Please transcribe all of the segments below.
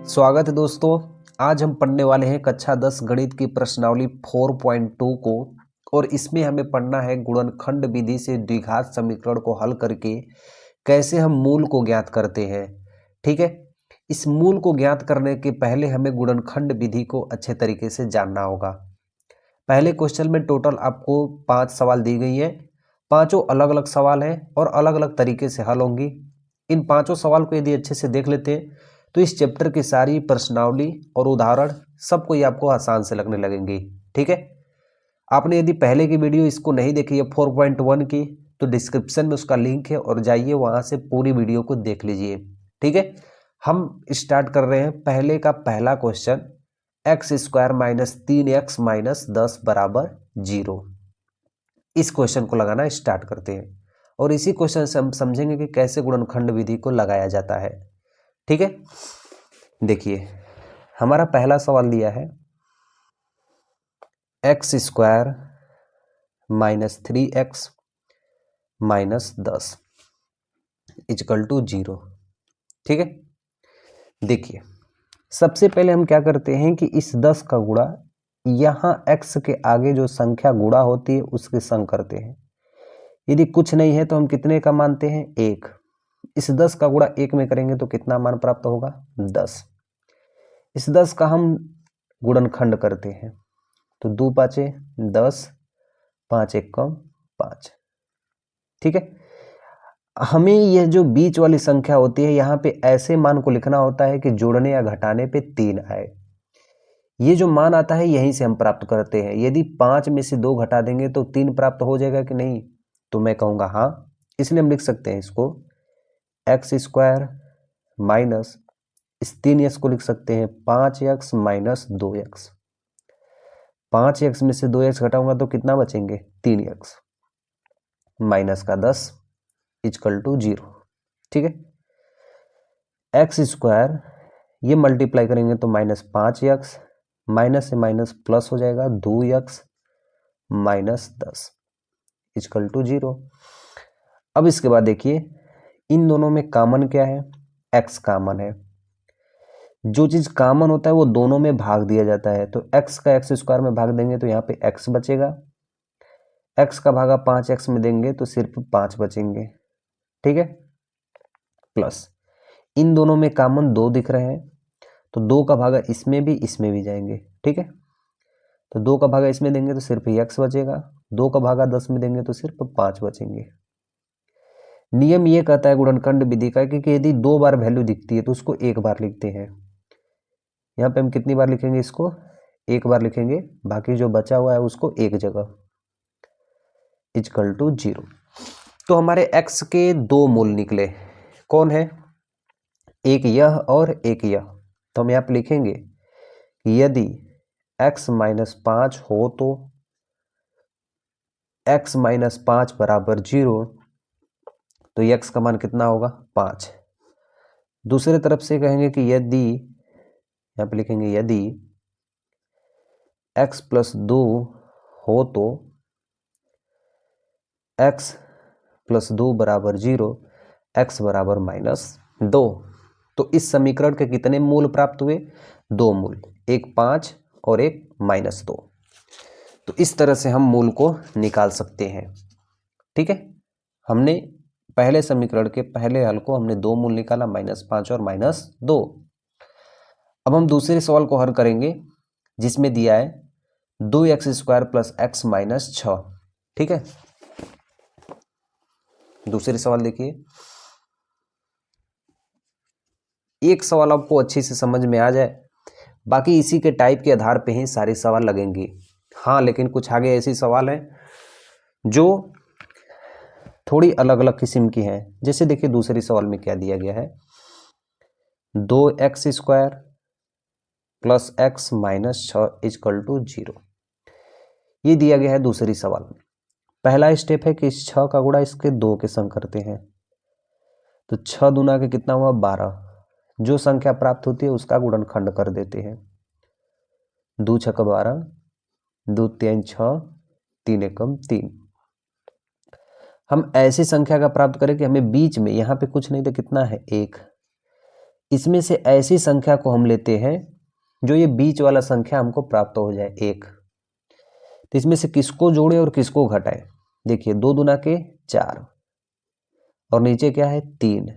स्वागत है दोस्तों। आज हम पढ़ने वाले हैं कक्षा 10 गणित की प्रश्नावली 4.2 को, और इसमें हमें पढ़ना है गुणनखंड विधि से द्विघात समीकरण को हल करके कैसे हम मूल को ज्ञात करते हैं। ठीक है, इस मूल को ज्ञात करने के पहले हमें गुणनखंड विधि को अच्छे तरीके से जानना होगा। पहले क्वेश्चन में टोटल आपको 5 सवाल दी गई है। पांचों अलग अलग सवाल हैं और अलग अलग तरीके से हल होंगी। इन पांचों सवाल को यदि अच्छे से देख लेते हैं तो इस चैप्टर की सारी प्रश्नावली और उदाहरण सब कोई आपको आसान से लगने लगेंगे। ठीक है, आपने यदि पहले की वीडियो इसको नहीं देखी है 4.1 की, तो डिस्क्रिप्शन में उसका लिंक है और जाइए वहां से पूरी वीडियो को देख लीजिए। ठीक है, हम स्टार्ट कर रहे हैं। पहले का पहला question, x² minus 3x minus 10 बराबर 0। इस क्वेश्चन को लगाना स्टार्ट करते हैं और इसी क्वेश्चन से हम समझेंगे कि कैसे गुणनखंड विधि को लगाया जाता है। ठीक है, देखिए हमारा पहला सवाल दिया है x² minus 3x minus 10 equal to 0। ठीक है, देखिए सबसे पहले हम क्या करते हैं कि इस 10 का गुणा यहाँ x के आगे जो संख्या गुणा होती है उसके संग करते हैं। यदि कुछ नहीं है तो हम कितने का मानते हैं, 1। इस 10 का गुणा 1 में करेंगे तो कितना मान प्राप्त होगा, 10। इस 10 का हम गुणनखंड करते हैं तो 2 पाँचे 10, 5 एकम 5। ठीक है, हमें यह जो बीच वाली संख्या होती है यहाँ पे ऐसे मान को लिखना होता है कि जोड़ने या घटाने पे 3 आए। ये जो मान आता है यहीं से हम प्राप्त करते हैं। यदि 5 में से 2 घटा देंगे तो 3 प्राप्त हो जाएगा कि नहीं, तो मैं कहूँगा हाँ। इसलिए हम लिख सकते हैं इसको x² माइनस इस 3x को लिख सकते हैं 5x माइनस 2x। 5x में से 2x घटाऊंगा तो कितना बचेंगे, 3x माइनस का 10 इक्वल टू 0। ठीक है, x² ये मल्टीप्लाई करेंगे तो माइनस 5x, माइनस से माइनस प्लस हो जाएगा 2x माइनस 10 इक्वल टू 0। अब इसके बाद देखिए इन दोनों में कॉमन क्या है, x कॉमन है। जो चीज कॉमन होता है वो दोनों में भाग दिया जाता है, तो x का x² में भाग देंगे तो यहाँ पे x बचेगा। x का भागा 5x में देंगे तो सिर्फ 5 बचेंगे। ठीक है, प्लस इन दोनों में कॉमन 2 दिख रहे हैं तो 2 का भागा इसमें भी जाएंगे। ठीक है, तो 2 का भागा इसमें देंगे तो सिर्फ x बचेगा। 2 का भागा 10 में देंगे तो सिर्फ 5 बचेंगे। नियम ये कहता है गुणनखंड विधि का कि यदि 2 बार वैल्यू दिखती है तो उसको 1 बार लिखते हैं। यहाँ पे हम कितनी बार लिखेंगे, इसको 1 बार लिखेंगे, बाकी जो बचा हुआ है उसको एक जगह इक्वल टू 0। तो हमारे x के 2 मूल निकले, कौन है, एक यह और एक यह। तो हम यहाँ पे लिखेंगे कि यदि x माइनस 5 हो तो x माइनस 5 बराबर 0, तो x का मान कितना होगा, 5। दूसरे तरफ से कहेंगे कि यदि, यहाँ पे लिखेंगे यदि x प्लस 2 हो तो x प्लस 2 बराबर 0, x बराबर माइनस 2। तो इस समीकरण के कितने मूल प्राप्त हुए, 2 मूल, एक 5 और एक माइनस 2। तो इस तरह से हम मूल को निकाल सकते हैं। ठीक है, हमने पहले समीकरण के पहले हल को हमने 2 मूल निकाला, -5 और -2। अब हम दूसरे सवाल को हल करेंगे जिसमें दिया है 2x² प्लस x माइनस 6। ठीक है, दूसरे सवाल देखिए, एक सवाल आपको अच्छे से समझ में आ जाए, बाकी इसी के टाइप के आधार पे ही सारे सवाल लगेंगे। हाँ, लेकिन कुछ आगे ऐसे सवाल हैं जो थोड़ी अलग अलग किस्म की हैं। जैसे देखिए दूसरे सवाल में क्या दिया गया है, 2x² plus x minus 6 equal to 0। ये दिया गया है दूसरी सवाल में। पहला स्टेप है कि इस 6 का गुणा इसके 2 के संग करते हैं, तो 6 दूना के कितना हुआ, 12। जो संख्या प्राप्त होती है उसका गुणनखंड कर देते हैं। 2 6 12, 2 3 6, 3 एकम 3। हम ऐसी संख्या का प्राप्त करें कि हमें बीच में यहाँ पे कुछ नहीं तो कितना है, 1। इसमें से ऐसी संख्या को हम लेते हैं जो ये बीच वाला संख्या हमको प्राप्त हो जाए 1। तो इसमें से किसको जोड़े और किसको घटाए? देखिए 2 दूना के 4 और नीचे क्या है 3।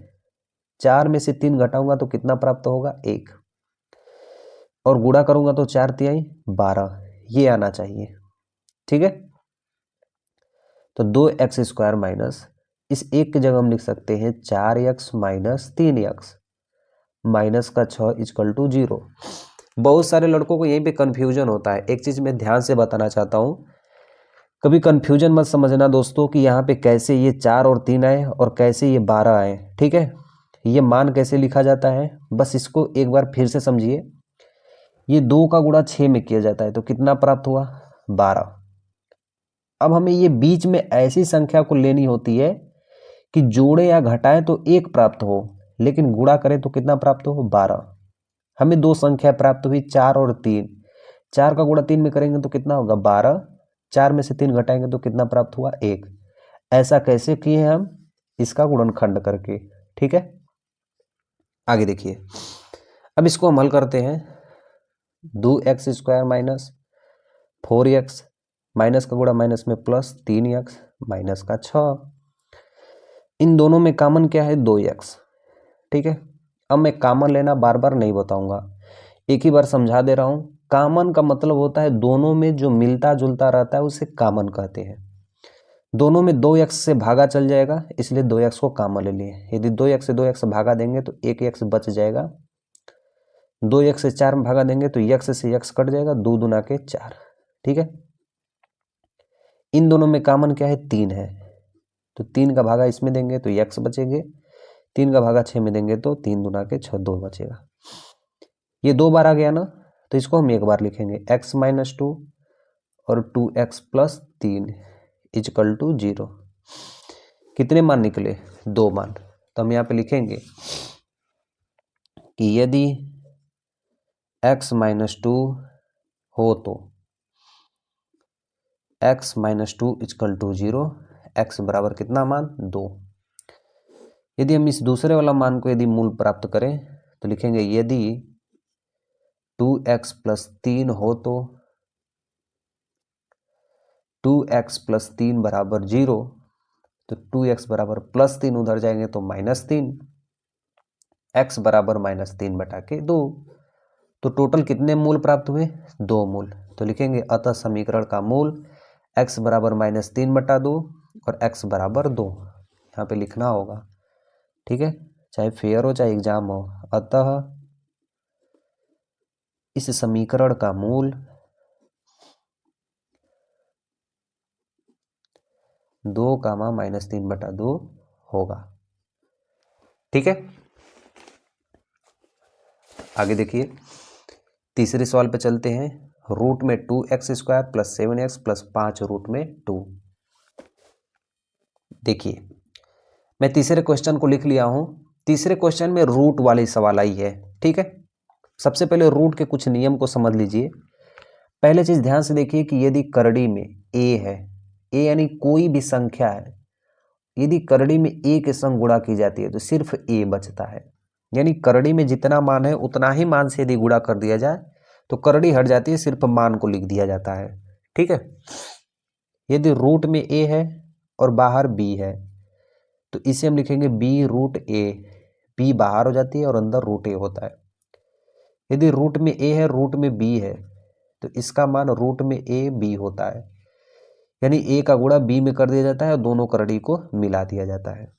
4 में से 3 घटाऊंगा तो कितना प्राप्त होगा? 1। और गुणा करूंगा तो 4 तिहाई 12, ये आना चाहिए। ठीक है, तो 2x² माइनस इस 1 की जगह हम लिख सकते हैं 4x माइनस 3x माइनस का 6 इक्वल टू 0। बहुत सारे लड़कों को यहीं पे कन्फ्यूजन होता है। एक चीज़ मैं ध्यान से बताना चाहता हूँ, कभी कन्फ्यूजन मत समझना दोस्तों कि यहाँ पे कैसे ये 4 और 3 आए और कैसे ये 12 आए। ठीक है, ये मान कैसे लिखा जाता है बस इसको एक बार फिर से समझिए। ये 2 का गुणा 6 में किया जाता है तो कितना प्राप्त हुआ? 12। अब हमें ये बीच में ऐसी संख्या को लेनी होती है कि जोड़े या घटाएं तो 1 प्राप्त हो, लेकिन गुणा करें तो कितना प्राप्त हो? 12। हमें 2 संख्या प्राप्त हुई 4 और 3। 4 का गुणा 3 में करेंगे तो कितना होगा? 12। 4 में से 3 घटाएंगे तो कितना प्राप्त हुआ? 1। ऐसा कैसे किए हम? इसका गुणनखंड करके। ठीक है, आगे देखिए। अब इसको हम हल करते हैं। 2x² माइनस 4x माइनस का गुणा माइनस में प्लस 3x माइनस का 6। इन दोनों में कॉमन क्या है? 2x। ठीक है, अब मैं कॉमन लेना बार बार नहीं बताऊंगा, एक ही बार समझा दे रहा हूं। कॉमन का मतलब होता है दोनों में जो मिलता जुलता रहता है उसे कॉमन कहते हैं। दोनों में 2x से भागा चल जाएगा, इसलिए 2x को कॉमन ले लिए। यदि 2x से 2x भागा देंगे तो 1x बच जाएगा। 2x से 4 में भागा देंगे तो x से x कट जाएगा, 2 दूना के 4। ठीक है, इन दोनों में कॉमन क्या है? 3 है, तो 3 का भागा इसमें देंगे तो x बचेंगे। 3 का भागा 6 में देंगे तो 3 दूना के 6, 2 बचेगा। ये 2 बार आ गया ना, तो इसको हम एक बार लिखेंगे x माइनस 2 और 2x प्लस 3 इक्वल टू 0। कितने मान निकले? 2 मान। तो हम यहाँ पे लिखेंगे कि यदि x माइनस 2 हो तो x minus 2 equal to 0, x बराबर कितना मान? 2। यदि हम इस दूसरे वाला मान को यदि मूल प्राप्त करें तो लिखेंगे यदि 2x प्लस 3 हो तो 2x प्लस 3 बराबर 0, तो 2x बराबर प्लस 3 उधर जाएंगे तो माइनस 3, x बराबर माइनस 3 बटा के 2। तो टोटल कितने मूल प्राप्त हुए? 2 मूल। तो लिखेंगे अतः समीकरण का मूल x बराबर माइनस 3 बटा 2 और x बराबर 2 यहाँ पे लिखना होगा। ठीक है, चाहे फेयर हो चाहे एग्जाम हो। अतः इस समीकरण का मूल 2 कामा माइनस 3 बटा 2 होगा। ठीक है, आगे देखिए तीसरे सवाल पे चलते हैं। रूट में 2x² plus 7x plus 5 root में 2। देखिए मैं तीसरे क्वेश्चन को लिख लिया हूं। तीसरे क्वेश्चन में रूट वाली सवाल आई है। ठीक है, सबसे पहले रूट के कुछ नियम को समझ लीजिए। पहले चीज ध्यान से देखिए कि यदि करड़ी में a है, a यानी कोई भी संख्या है, यदि करड़ी में a के संग गुणा की जाती है तो सिर्फ a बचता है। यानी करड़ी में जितना मान है उतना ही मान से यदि गुणा कर दिया जाए तो करड़ी हट जाती है, सिर्फ मान को लिख दिया जाता है। ठीक है, यदि रूट में a है और बाहर b है तो इसे हम लिखेंगे b रूट a। b बाहर हो जाती है और अंदर रूट a होता है। यदि रूट में a है रूट में b है तो इसका मान रूट में a b होता है। यानी a का गुणा b में कर दिया जाता है और दोनों करड़ी को मिला दिया जाता है।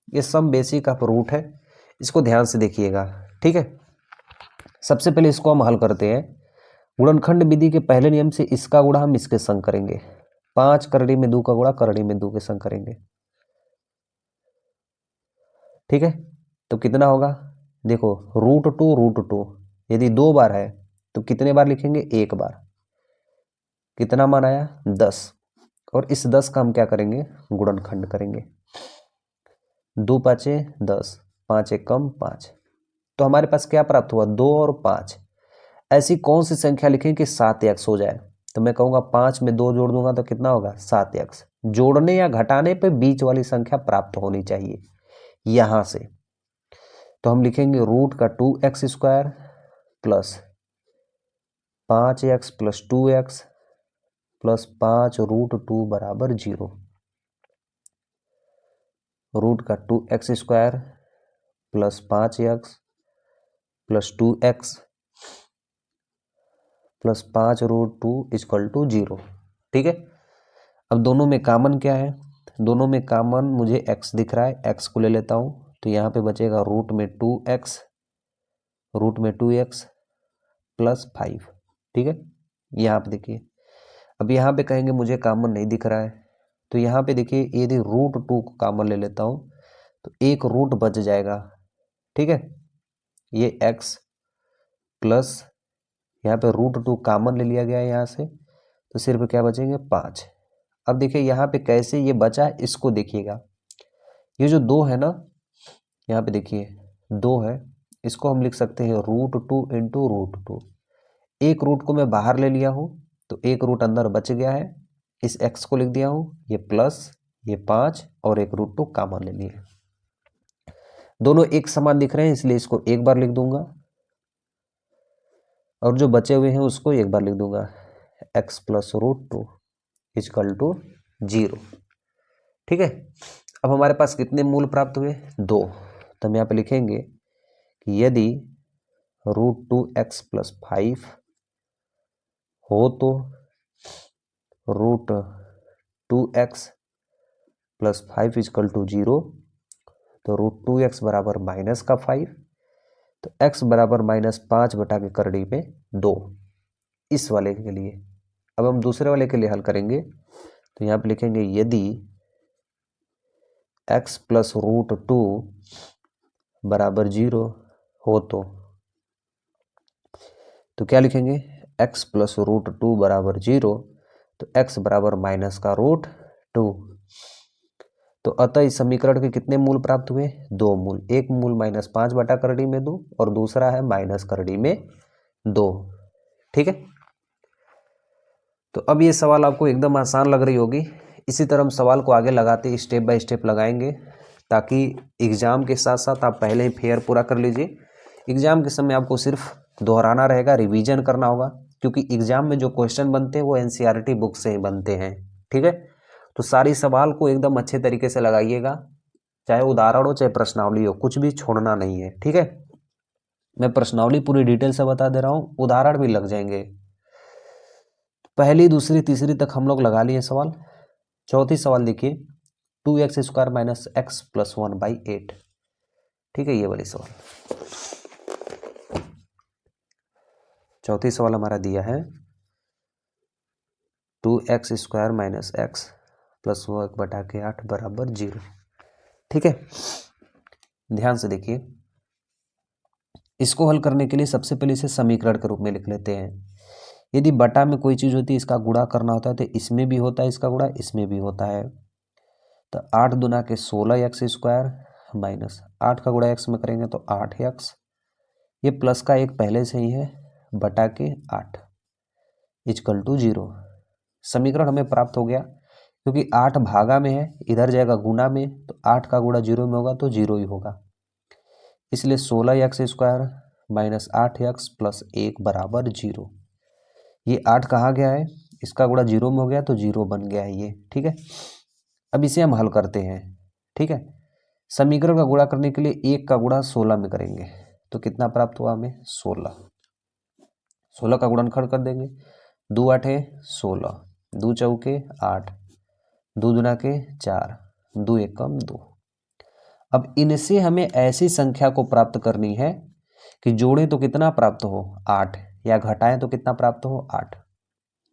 ये सम बेसिक ऑफ रूट है, इसको ध्यान से देखिएगा। ठीक है, सबसे पहले इसको हम हल करते हैं। गुणनखंड विधि के पहले नियम से इसका गुणा हम इसके संग करेंगे। 5 करड़ी में 2 का गुणा करड़ी में 2 के संग करेंगे। ठीक है, तो कितना होगा? देखो रूट टू यदि 2 बार है तो कितने बार लिखेंगे? 1 बार। कितना मान आया? 10। और इस 10 का हम क्या करेंगे? गुणनखंड करेंगे। 2 पाँचे 10, 5 एक कम 5। तो हमारे पास क्या प्राप्त हुआ? 2 और 5। ऐसी कौन सी संख्या लिखें कि 7x हो जाए? तो मैं कहूँगा 5 में 2 जोड़ दूंगा तो कितना होगा? 7x। जोड़ने या घटाने पे बीच वाली संख्या प्राप्त होनी चाहिए। यहां से तो हम लिखेंगे रूट का 2x² plus 5x plus 2x plus 5√2 बराबर 0। रूट का 2x² plus 5x plus 2x plus 5√2 equal to 0। ठीक है, अब दोनों में कॉमन क्या है? दोनों में कॉमन मुझे x दिख रहा है, x को ले लेता हूं तो यहाँ पे बचेगा रूट में 2x प्लस 5। ठीक है, यहाँ पे देखिए, अब यहाँ पे कहेंगे मुझे कॉमन नहीं दिख रहा है, तो यहाँ पे देखिए यदि √2 को कॉमन ले लेता हूँ तो एक रूट बच जाएगा। ठीक है, ये x प्लस यहाँ पे √2 कॉमन ले लिया गया है यहाँ से, तो सिर्फ क्या बचेंगे 5। अब देखिए यहाँ पे कैसे ये बचा है, इसको देखिएगा, ये जो 2 है ना, यहाँ पे देखिए 2 है, इसको हम लिख सकते हैं √2 इंटू √2। एक रूट को मैं बाहर ले लिया हूँ तो एक रूट अंदर बच गया है, इस x को लिख दिया हूँ, ये प्लस ये 5 और एक √2 कॉमन ले लिए। दोनों एक समान दिख रहे हैं इसलिए इसको एक बार लिख दूंगा और जो बचे हुए हैं उसको एक बार लिख दूंगा, x प्लस √2 इक्वल टू 0। ठीक है, अब हमारे पास कितने मूल प्राप्त हुए? 2। तो हम यहाँ पे लिखेंगे कि यदि √2x प्लस 5 हो तो √2x प्लस 5 इक्वल टू 0, तो √2x बराबर माइनस का 5, तो x बराबर -5 बटा के करड़ी में 2, इस वाले के लिए। अब हम दूसरे वाले के लिए हल करेंगे तो यहाँ पे लिखेंगे यदि x प्लस √2 बराबर 0 हो तो क्या लिखेंगे, x प्लस √2 बराबर 0, तो x बराबर माइनस का √2। तो अतः इस समीकरण के कितने मूल प्राप्त हुए? 2 मूल। एक मूल -5 बटा करड़ी में 2 और दूसरा है माइनस करड़ी में 2। ठीक है, तो अब ये सवाल आपको एकदम आसान लग रही होगी। इसी तरह हम सवाल को आगे लगाते स्टेप बाय स्टेप लगाएंगे ताकि एग्जाम के साथ साथ आप पहले ही फेयर पूरा कर लीजिए। एग्जाम के समय आपको सिर्फ दोहराना रहेगा, रिवीजन करना होगा, क्योंकि एग्जाम में जो क्वेश्चन बनते हैं वो एनसीईआरटी बुक से ही बनते हैं। ठीक है, तो सारी सवाल को एकदम अच्छे तरीके से लगाइएगा, चाहे उदाहरण हो चाहे प्रश्नावली हो, कुछ भी छोड़ना नहीं है। ठीक है, मैं प्रश्नावली पूरी डिटेल से बता दे रहा हूँ, उदाहरण भी लग जाएंगे। पहली दूसरी तीसरी तक हम लोग लगा लिए सवाल। चौथी सवाल देखिए, 2x² माइनस x प्लस 1/8। ठीक है, ये वाली सवाल, चौथी सवाल हमारा दिया है 2x² माइनस x प्लस 1/8 बराबर 0। ठीक है, ध्यान से देखिए, इसको हल करने के लिए सबसे पहले इसे समीकरण के रूप में लिख लेते हैं। यदि बटा में कोई चीज़ होती है, इसका गुणा करना होता है, तो इसमें भी होता है इसका गुणा, इसमें भी होता है। तो 8 दूना के 16x² माइनस 8 का गुणा x में करेंगे तो 8x, ये प्लस का एक पहले से ही है, बटा के 8 इक्वल टू 0। समीकरण हमें प्राप्त हो गया, क्योंकि 8 भागा में है, इधर जाएगा गुणा में, तो 8 का गुणा 0 में होगा तो 0 ही होगा, इसलिए 16x² माइनस 8x प्लस 1 बराबर 0। ये 8 कहाँ गया है, इसका गुणा 0 में हो गया तो 0 बन गया है ये। ठीक है, अब इसे हम हल करते हैं। ठीक है, समीकरण का गुणा करने के लिए 1 का गुणा 16 में करेंगे तो कितना प्राप्त हुआ हमें, 16 का गुणनखंड कर देंगे, 2 8 16, 2 चौके 8, 2 दूना के 4, 2 एकम 2। अब इनसे हमें ऐसी संख्या को प्राप्त करनी है कि जोड़ें तो कितना प्राप्त हो, 8, या घटाएं तो कितना प्राप्त हो, 8।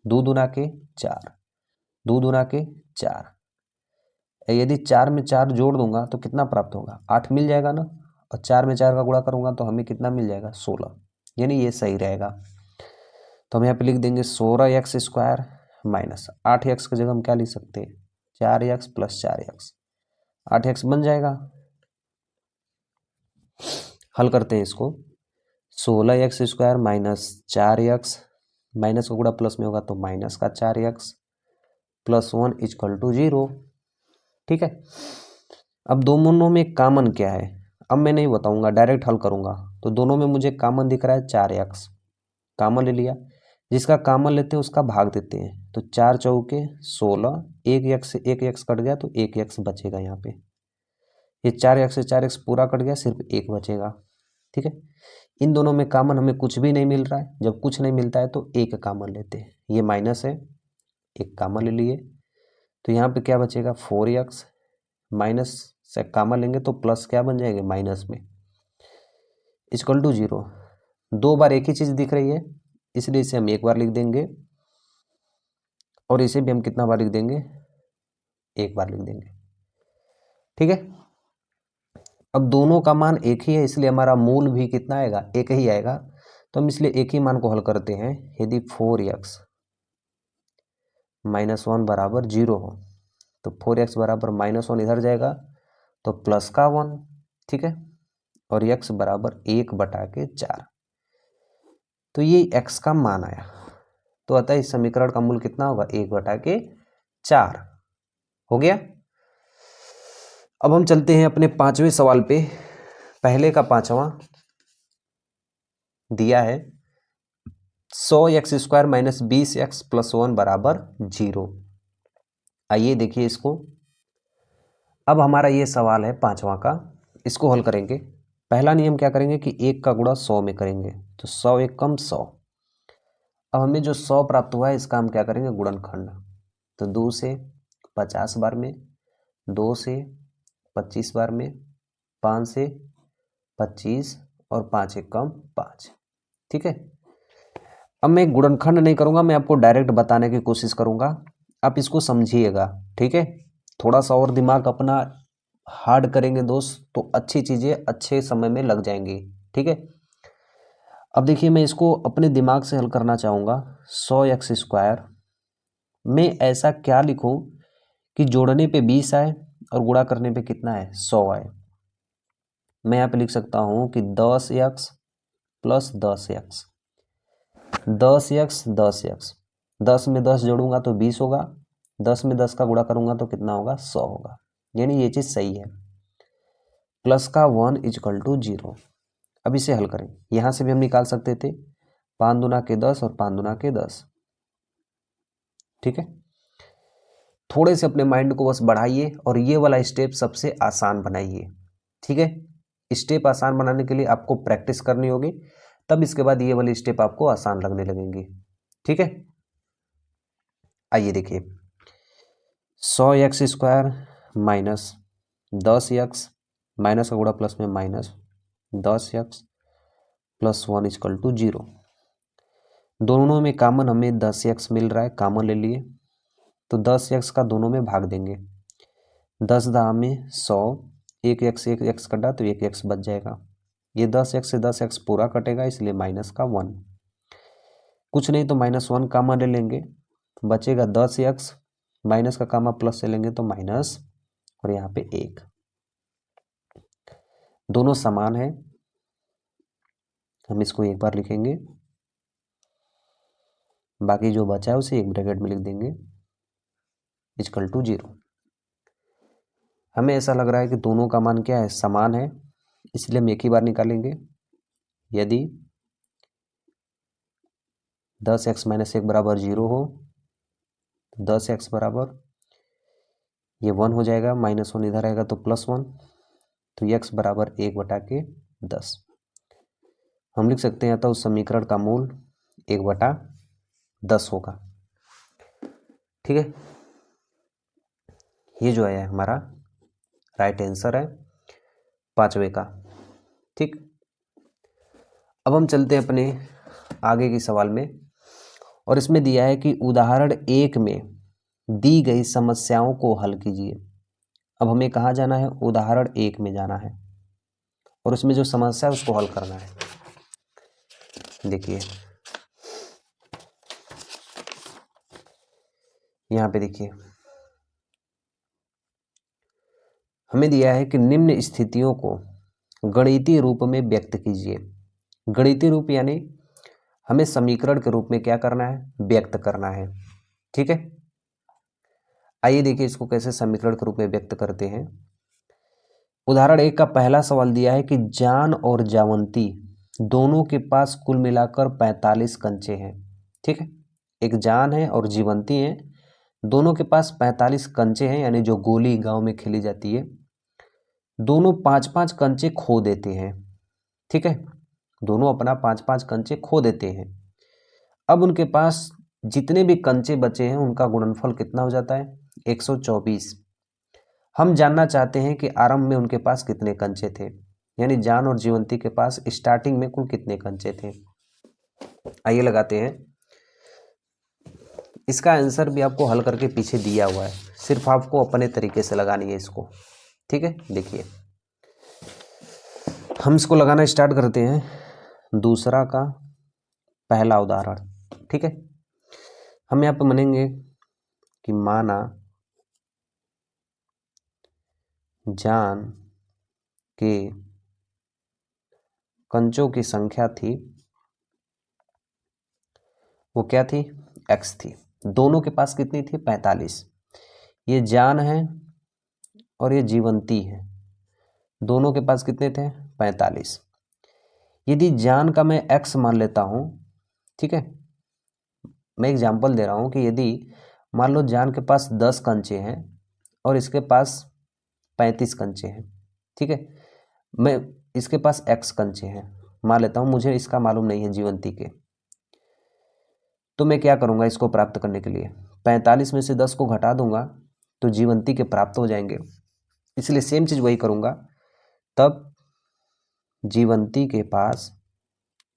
2 दूना के 4, 2 दूना के 4, यदि 4 में 4 जोड़ दूंगा तो कितना प्राप्त होगा, 8 मिल जाएगा ना, और 4 में 4 का गुणा करूंगा तो हमें कितना मिल जाएगा, 16, यानी ये सही रहेगा। तो हम यहाँ पे लिख देंगे 16x² माइनस 8x की जगह हम क्या लिख सकते हैं, 4x प्लस 4x, 8x बन जाएगा। हल करते हैं इसको, 16x² माइनस 4x, माइनस का गुणा प्लस में होगा तो माइनस का 4x प्लस 1 इक्वल टू 0। ठीक है, अब दोनों में कॉमन क्या है, अब मैं नहीं बताऊंगा, डायरेक्ट हल करूंगा। तो दोनों में मुझे कॉमन दिख रहा है 4x, कॉमन ले लिया, जिसका कॉमन लेते हैं उसका भाग देते हैं। तो 4 चौके 16, एक x कट गया तो एक x बचेगा यहाँ पे। ये 4x से 4x पूरा कट गया, सिर्फ एक बचेगा। ठीक है, इन दोनों में कॉमन हमें कुछ भी नहीं मिल रहा है। जब कुछ नहीं मिलता है तो एक कॉमन लेते हैं। ये माइनस है, एक कॉमन ले लिए, तो यहाँ पे क्या बचेगा 4x, माइनस से कॉमन लेंगे तो प्लस क्या बन जाएगा माइनस में, इक्वल टू 0। दो बार एक ही चीज़ दिख रही है, इसलिए इसे हम एक बार लिख देंगे, और इसे भी हम कितना बार लिख देंगे, एक बार लिख देंगे। ठीक है, अब दोनों का मान एक ही है, इसलिए हमारा मूल भी कितना आएगा, एक ही आएगा। तो हम इसलिए एक ही मान को हल करते हैं। यदि 4x माइनस 1 बराबर 0 हो तो 4x बराबर माइनस 1 इधर जाएगा तो प्लस का 1। ठीक है, और x बराबर 1/4। तो ये x का मान आया। तो अतः इस समीकरण का मूल कितना होगा, 1/4 हो गया। अब हम चलते हैं अपने 5वें सवाल पे। पहले का 5वां दिया है 100x² माइनस 20x प्लस 1 बराबर 0। आइए देखिए इसको। अब हमारा ये सवाल है 5वां का, इसको हल करेंगे। पहला नियम क्या करेंगे कि 1 का गुणा 100 में करेंगे, तो 100 1 कम 100। अब हमें जो 100 प्राप्त हुआ है इसका हम क्या करेंगे, गुणनखंड। तो 2 से 50 बार में, 2 से 25 बार में, 5 से 25 और 5 1 कम 5। ठीक है, अब मैं गुणनखंड नहीं करूंगा, मैं आपको डायरेक्ट बताने की कोशिश करूंगा, आप इसको समझिएगा। ठीक है, थोड़ा सा और दिमाग अपना हार्ड करेंगे दोस्त, तो अच्छी चीज़ें अच्छे समय में लग जाएंगी। ठीक है, अब देखिए मैं इसको अपने दिमाग से हल करना चाहूँगा। 100x² में ऐसा क्या लिखूं कि जोड़ने पे 20 आए और गुणा करने पे कितना है, 100 आए। मैं यहाँ पे लिख सकता हूँ कि 10x plus 10x, 10x 10x, 10 में 10 जोड़ूंगा तो 20 होगा, 10 में 10 का गुणा करूंगा तो कितना होगा, 100 होगा। यानी ये चीज़ सही है। प्लस का 1 इक्वल टू 0। अब इसे हल करें, यहाँ से भी हम निकाल सकते थे 5 दूना के 10 और 5 दूना के 10। ठीक है, थोड़े से अपने माइंड को बस बढ़ाइए और ये वाला स्टेप सबसे आसान बनाइए। ठीक है, स्टेप आसान बनाने के लिए आपको प्रैक्टिस करनी होगी, तब इसके बाद ये वाली स्टेप आपको आसान लगने लगेंगी। ठीक है, आइए देखिए 100x² माइनस 10x, माइनस का गुणा प्लस में minus 10x plus 1 equal to 0। दोनों में कॉमन हमें 10x मिल रहा है, कॉमन ले लिए, तो 10x का दोनों में भाग देंगे। 10 दा में 100, एक x कटा तो एक x बच जाएगा। ये 10x से 10x पूरा कटेगा, इसलिए माइनस का 1। कुछ नहीं तो माइनस 1 कॉमन ले लेंगे, बचेगा 10x, माइनस का कॉमन प्लस से लेंगे तो माइनस, और यहाँ पे 1। दोनों समान है, हम इसको एक बार लिखेंगे, बाकी जो बचा है उसे एक ब्रैकेट में लिख देंगे, इक्वल टू 0। हमें ऐसा लग रहा है कि दोनों का मान क्या है, समान है, इसलिए हम एक ही बार निकालेंगे। यदि 10x माइनस 1 बराबर 0 हो तो 10x बराबर ये 1 हो जाएगा, माइनस 1 इधर आएगा तो प्लस 1, तो x बराबर 1/10। हम लिख सकते हैं तो उस समीकरण का मूल 1/10 होगा। ठीक है, ये जो है हमारा राइट आंसर है 5वें का। ठीक, अब हम चलते हैं अपने आगे के सवाल में, और इसमें दिया है कि उदाहरण 1 में दी गई समस्याओं को हल कीजिए। अब हमें कहाँ जाना है, उदाहरण 1 में जाना है, और उसमें जो समस्या है उसको हल करना है। देखिए यहाँ पे देखिए हमें दिया है कि निम्न स्थितियों को गणितीय रूप में व्यक्त कीजिए। गणितीय रूप यानी हमें समीकरण के रूप में क्या करना है, व्यक्त करना है। ठीक है, आइए देखिए इसको कैसे समीकरण के रूप में व्यक्त करते हैं। उदाहरण 1 का पहला सवाल दिया है कि जान और जावंती दोनों के पास कुल मिलाकर 45 कंचे हैं। ठीक है, एक जान है और जीवंती है, दोनों के पास 45 कंचे हैं, यानी जो गोली गांव में खेली जाती है। दोनों 5-5 कंचे खो देते हैं। ठीक है, दोनों अपना 5-5 कंचे खो देते हैं। अब उनके पास जितने भी कंचे बचे हैं उनका गुणनफल कितना हो जाता है? 124। हम जानना चाहते हैं कि आरंभ में उनके पास कितने कंचे थे, यानी जान और जीवंती के पास स्टार्टिंग में कुल कितने कंचे थे। आइए लगाते हैं। इसका आंसर भी आपको हल करके पीछे दिया हुआ है, सिर्फ आपको अपने तरीके से लगानी है इसको। ठीक है, देखिए हम इसको लगाना स्टार्ट करते हैं। दूसरा का पहला उदाहरण। ठीक है, हम यहाँ पे मानेंगे कि माना जान के कंचों की संख्या थी, वो क्या थी? x थी। दोनों के पास कितनी थी? 45। ये जान है और ये जीवंती है, दोनों के पास कितने थे? 45। यदि जान का मैं x मान लेता हूं, ठीक है, मैं एग्जांपल दे रहा हूं कि यदि मान लो जान के पास 10 कंचे हैं और इसके पास 35 कंचे हैं। ठीक है, मैं इसके पास x कंचे हैं मान लेता हूं, मुझे इसका मालूम नहीं है जीवंती के। तो मैं क्या करूंगा इसको प्राप्त करने के लिए? 45 में से 10 को घटा दूंगा तो जीवंती के प्राप्त हो जाएंगे, इसलिए सेम चीज वही करूंगा। तब जीवंती के पास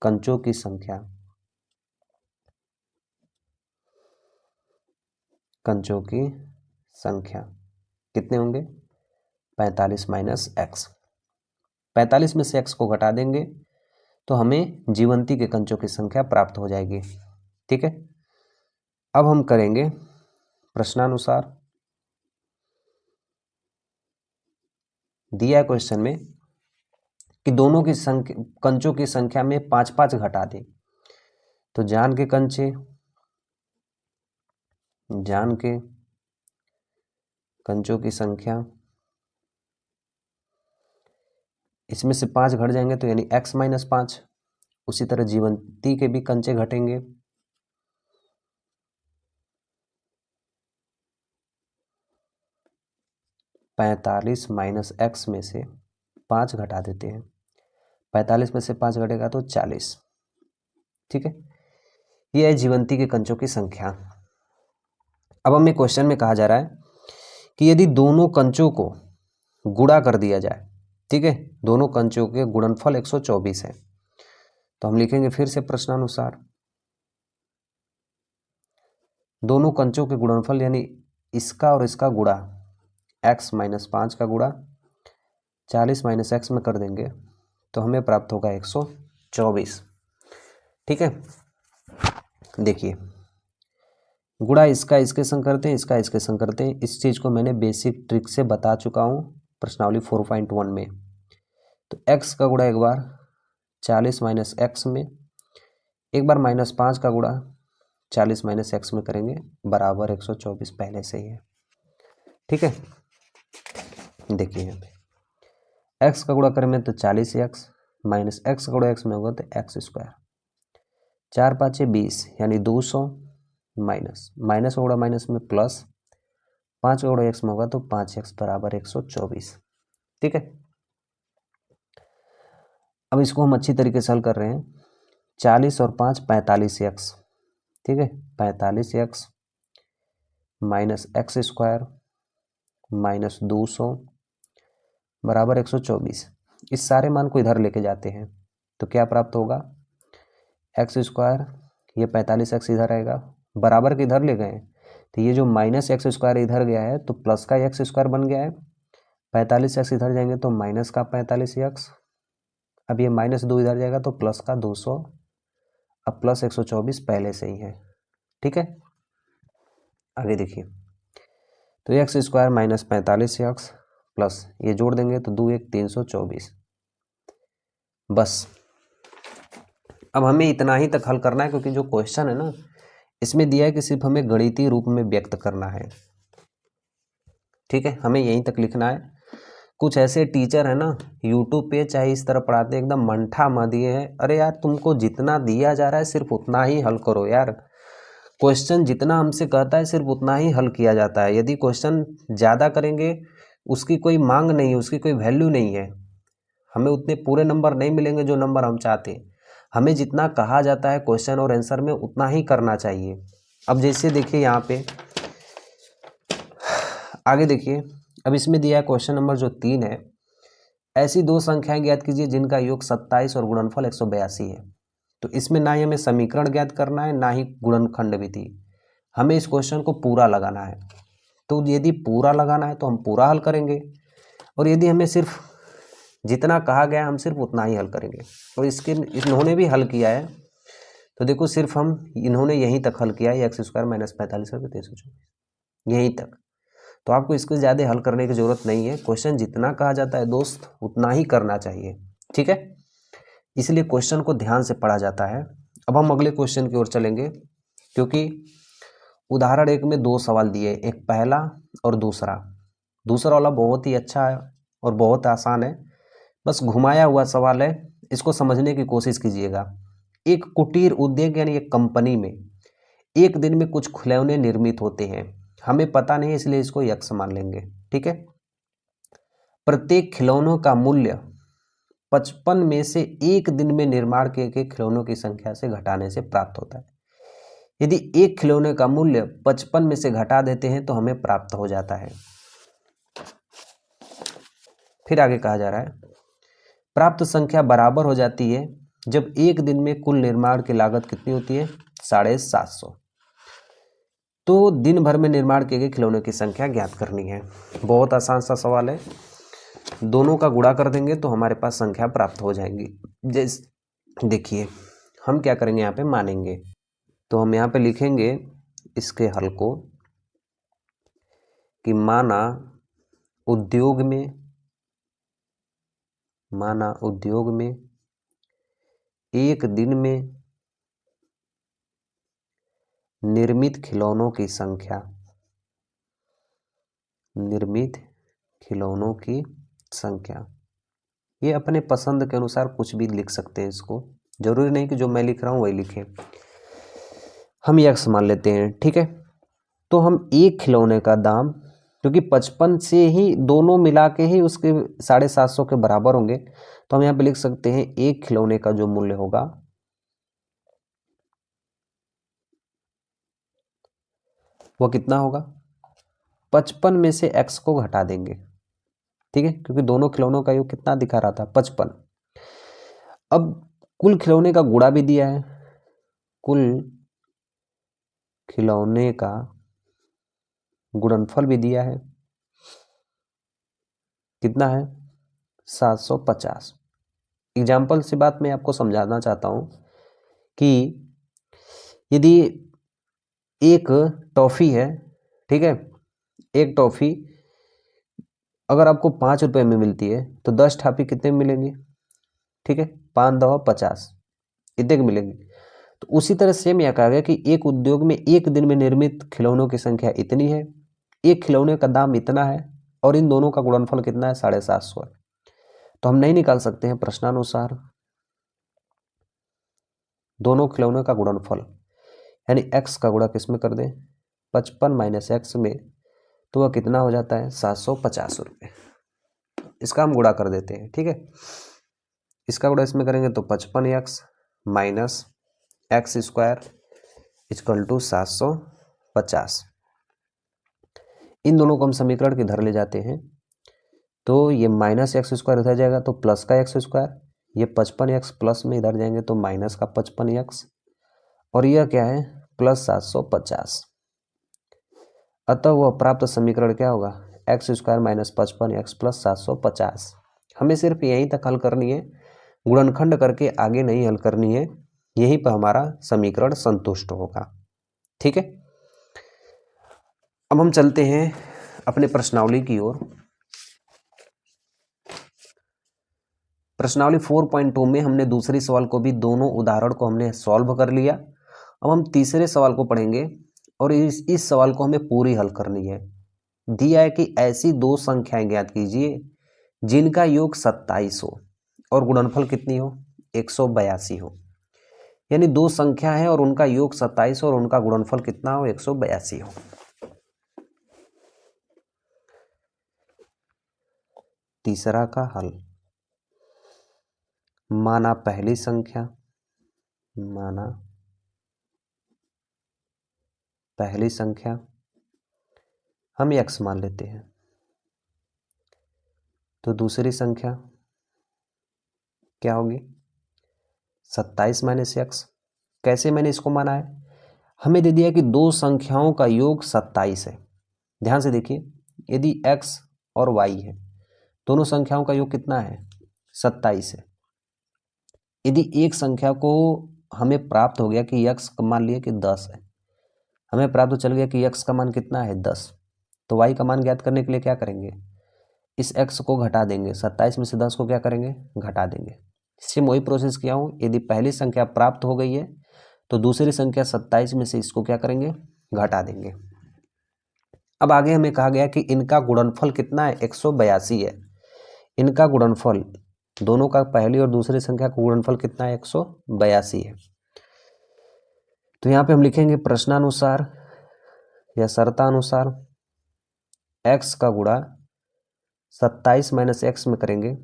कंचों की संख्या, कंचों की संख्या कितने होंगे? 45 माइनस एक्स। 45 में से x को घटा देंगे तो हमें जीवंती के कंचों की संख्या प्राप्त हो जाएगी। ठीक है, अब हम करेंगे प्रश्नानुसार। दिया है क्वेश्चन में कि दोनों की संख्या, कंचों की संख्या में 5-5 घटा दें। तो जान के कंचे, जान के कंचों की संख्या, इसमें से 5 घट जाएंगे तो यानी x माइनस 5। उसी तरह जीवंती के भी कंचे घटेंगे, पैंतालीस माइनस एक्स में से 5 घटा देते हैं। 45 में से 5 घटेगा तो 40। ठीक है, ये है जीवंती के कंचों की संख्या। अब हमें क्वेश्चन में कहा जा रहा है कि यदि दोनों कंचों को गुणा कर दिया जाए, ठीक है, दोनों कंचों के गुणनफल 124 है, तो हम लिखेंगे फिर से प्रश्नानुसार। दोनों कंचों के गुणनफल यानी इसका और इसका गुणा, x माइनस 5 का गुणा 40 माइनस एक्स में कर देंगे तो हमें प्राप्त होगा 124। ठीक है, देखिए गुणा इसका इसके संग करते हैं, इसका इसके संग करते हैं। इस चीज़ को मैंने बेसिक ट्रिक से बता चुका हूँ प्रश्नावली 4.1 में। तो x का गुणा एक बार 40 माइनस एक्स में, एक बार माइनस 5 का गुणा 40 माइनस एक्स में करेंगे, बराबर 124 पहले से ही है। ठीक है, देखिए यहाँ पे x का गुणा करेंगे तो 40x माइनस एक्स का गुणा x में होगा तो एक्स स्क्वायर, 4 5 20 यानी 200 माइनस माइनस का गुणा माइनस में प्लस 5 का गुणा x में होगा तो 5x बराबर 124। ठीक है, अब इसको हम अच्छी तरीके से हल कर रहे हैं। 40 और 5 45x, ठीक है, 45x minus x square minus 200 बराबर 124। इस सारे मान को इधर लेके जाते हैं तो क्या प्राप्त होगा? एक्स स्क्वायर, ये 45x इधर आएगा, बराबर के इधर ले गए तो ये जो माइनस एक्स स्क्वायर इधर गया है तो प्लस का एक्स स्क्वायर बन गया है। 45x इधर जाएंगे तो माइनस का 45x, अब ये माइनस 2 इधर जाएगा तो प्लस का 200, अब प्लस 124 पहले से ही है। ठीक है, आगे देखिए, तो x square minus 45x plus ये जोड़ देंगे तो 2 1 324। बस अब हमें इतना ही तक हल करना है, क्योंकि जो क्वेश्चन है ना इसमें दिया है कि सिर्फ हमें गणितीय रूप में व्यक्त करना है। ठीक है, हमें यहीं तक लिखना है। कुछ ऐसे टीचर है ना यूट्यूब पे चाहे इस तरह पढ़ाते हैं, एकदम मंठा मार दिए हैं, अरे यार तुमको जितना दिया जा रहा है सिर्फ उतना ही हल करो यार। क्वेश्चन जितना हमसे कहता है सिर्फ उतना ही हल किया जाता है। यदि क्वेश्चन ज़्यादा करेंगे उसकी कोई मांग नहीं है, उसकी कोई वैल्यू नहीं है, हमें उतने पूरे नंबर नहीं मिलेंगे जो नंबर हम चाहते हैं। हमें जितना कहा जाता है क्वेश्चन और आंसर में उतना ही करना चाहिए। अब जैसे देखिए यहाँ पे आगे देखिए, अब इसमें दिया है क्वेश्चन नंबर जो 3 है, ऐसी दो संख्याएं ज्ञात कीजिए जिनका योग 27 और गुणनफल 182 है। तो इसमें ना ही हमें समीकरण ज्ञात करना है ना ही गुणनखंड विधि, हमें इस क्वेश्चन को पूरा लगाना है। तो यदि पूरा लगाना है तो हम पूरा हल करेंगे, और यदि हमें सिर्फ जितना कहा गया हम सिर्फ उतना ही हल करेंगे। और इसके इन्होंने भी हल किया है, तो देखो सिर्फ हम इन्होंने यहीं तक हल किया है, एक्स स्क्वायर माइनस 45 और 2324 यहीं तक। तो आपको इसको ज़्यादा हल करने की ज़रूरत नहीं है, क्वेश्चन जितना कहा जाता है दोस्त उतना ही करना चाहिए, ठीक है। इसलिए क्वेश्चन को ध्यान से पढ़ा जाता है। अब हम अगले क्वेश्चन की ओर चलेंगे, क्योंकि उदाहरण 1 में 2 सवाल दिए, एक पहला और दूसरा। दूसरा वाला बहुत ही अच्छा है और बहुत आसान है, बस घुमाया हुआ सवाल है, इसको समझने की कोशिश कीजिएगा। एक कुटीर उद्योग यानी एक कंपनी में एक दिन में कुछ खिलौने निर्मित होते हैं, हमें पता नहीं इसलिए इसको यक्स मान लेंगे, ठीक है। प्रत्येक खिलौनों का मूल्य 55 में से एक दिन में निर्माण किए गए खिलौनों की संख्या से घटाने से प्राप्त होता है। यदि एक खिलौने का मूल्य 55 में से घटा देते हैं तो हमें प्राप्त हो जाता है। फिर आगे कहा जा रहा है, प्राप्त संख्या बराबर हो जाती है जब एक दिन में कुल निर्माण की लागत कितनी होती है, 750। तो दिन भर में निर्माण किए गए खिलौनों की संख्या ज्ञात करनी है। बहुत आसान सा सवाल है, दोनों का गुणा कर देंगे तो हमारे पास संख्या प्राप्त हो जाएंगी। जैसे देखिए हम क्या करेंगे, यहाँ पे मानेंगे, तो हम यहाँ पे लिखेंगे इसके हल को कि माना उद्योग में एक दिन में निर्मित खिलौनों की संख्या, ये अपने पसंद के अनुसार कुछ भी लिख सकते हैं, इसको जरूरी नहीं कि जो मैं लिख रहा हूँ वही लिखें। हम यक्स मान लेते हैं, ठीक है। तो हम एक खिलौने का दाम, क्योंकि 55 से ही दोनों मिला के ही उसके 750 के बराबर होंगे, तो हम यहाँ पे लिख सकते हैं एक खिलौने का जो मूल्य होगा वो कितना होगा, 55 में से x को घटा देंगे, ठीक है, क्योंकि दोनों खिलौनों का योग कितना दिखा रहा था, 55। अब कुल खिलौने का गुणा भी दिया है, कुल खिलौने का गुणनफल भी दिया है, कितना है, 750। एग्जाम्पल से बात मैं आपको समझाना चाहता हूं कि यदि एक टॉफी है, ठीक है, एक टॉफी अगर आपको 5 रुपए में मिलती है तो 10 टॉफी कितने में मिलेंगी, ठीक है, 5 दवा 50 इतने की मिलेंगी। तो उसी तरह सेम यह कहा गया कि एक उद्योग में एक दिन में निर्मित खिलौनों की संख्या इतनी है, एक खिलौने का दाम इतना है, और इन दोनों का गुणनफल कितना है, 750 है। तो हम नहीं निकाल सकते हैं प्रश्नानुसार दोनों खिलौनों का गुणनफल, यानी x का गुणा किस में कर दें, 55 माइनस एक्स में, तो वह कितना हो जाता है, 750 रुपये। इसका हम गुणा कर देते हैं, ठीक है। इसका गुणा इसमें करेंगे तो 55x minus x square equal to 750। इन दोनों को हम समीकरण के इधर ले जाते हैं, तो ये माइनस एक्स स्क्वायर इधर जाएगा तो प्लस का एक्स स्क्वायर, ये 55x प्लस में इधर जाएंगे तो माइनस का 55x, और यह क्या है, प्लस 750। अतः वह प्राप्त समीकरण क्या होगा, x square minus 55x plus 750। हमें सिर्फ यहीं तक हल करनी है, गुणनखंड करके आगे नहीं हल करनी है, यहीं पर हमारा समीकरण संतुष्ट होगा, ठीक है। अब हम चलते हैं अपने प्रश्नावली की ओर। प्रश्नावली 4.2 में हमने दूसरी सवाल को भी, दोनों उदाहरण को हमने सॉल्व कर लिया। अब हम तीसरे सवाल को पढ़ेंगे और इस सवाल को हमें पूरी हल करनी है। दिया है कि ऐसी दो संख्याएं ज्ञात कीजिए जिनका योग 27 हो और गुणनफल कितनी हो 182 हो। यानी दो संख्या है और उनका योग 27 और उनका गुणनफल कितना हो 182 हो। तीसरा का हल, माना पहली संख्या हम x मान लेते हैं, तो दूसरी संख्या क्या होगी 27 माइनस x। कैसे मैंने इसको माना है, हमें दे दिया कि दो संख्याओं का योग 27 है। ध्यान से देखिए, यदि x और y है, दोनों संख्याओं का योग कितना है 27 है। यदि एक संख्या को हमें प्राप्त हो गया कि x मान लिया कि 10 है, हमें प्राप्त चल गया कि x का मान कितना है 10, तो y का मान ज्ञात करने के लिए क्या करेंगे, इस x को घटा देंगे, 27 में से 10 को क्या करेंगे घटा देंगे। सेम वही प्रोसेस किया हूँ। यदि पहली संख्या प्राप्त हो गई है तो दूसरी संख्या 27 में से इसको क्या करेंगे घटा देंगे। अब आगे हमें कहा गया कि इनका गुणनफल कितना है 182 है। इनका गुणनफल, दोनों का पहली और दूसरी संख्या का गुणनफल कितना है 182 है। तो यहाँ पे हम लिखेंगे प्रश्नानुसार या शर्तानुसार x का गुणा 27 माइनस एक्स में करेंगे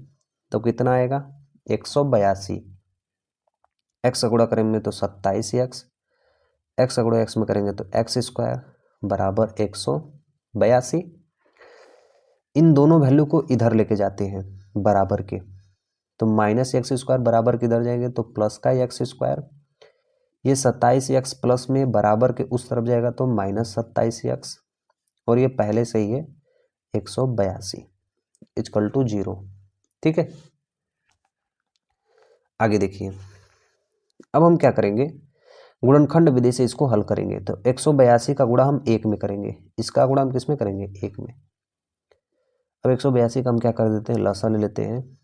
तो कितना आएगा 182। x का गुणा करेंगे तो 27x, x का गुणा x में करेंगे तो x स्क्वायर बराबर 182। इन दोनों वैल्यू को इधर लेके जाते हैं बराबर के, तो माइनस एक्स स्क्वायर बराबर के इधर जाएंगे तो प्लस का एक्स स्क्वायर, ये 27x प्लस में बराबर के उस तरफ जाएगा तो माइनस 27x, और ये पहले से ही है 182 इक्वल टू 0। ठीक है, आगे देखिए। अब हम क्या करेंगे, गुणनखंड विधि से इसको हल करेंगे। तो 182 का गुणा हम 1 में करेंगे, इसका गुणा हम किस में करेंगे 1 में। अब 182 का हम क्या कर देते हैं, लसा ले लेते हैं,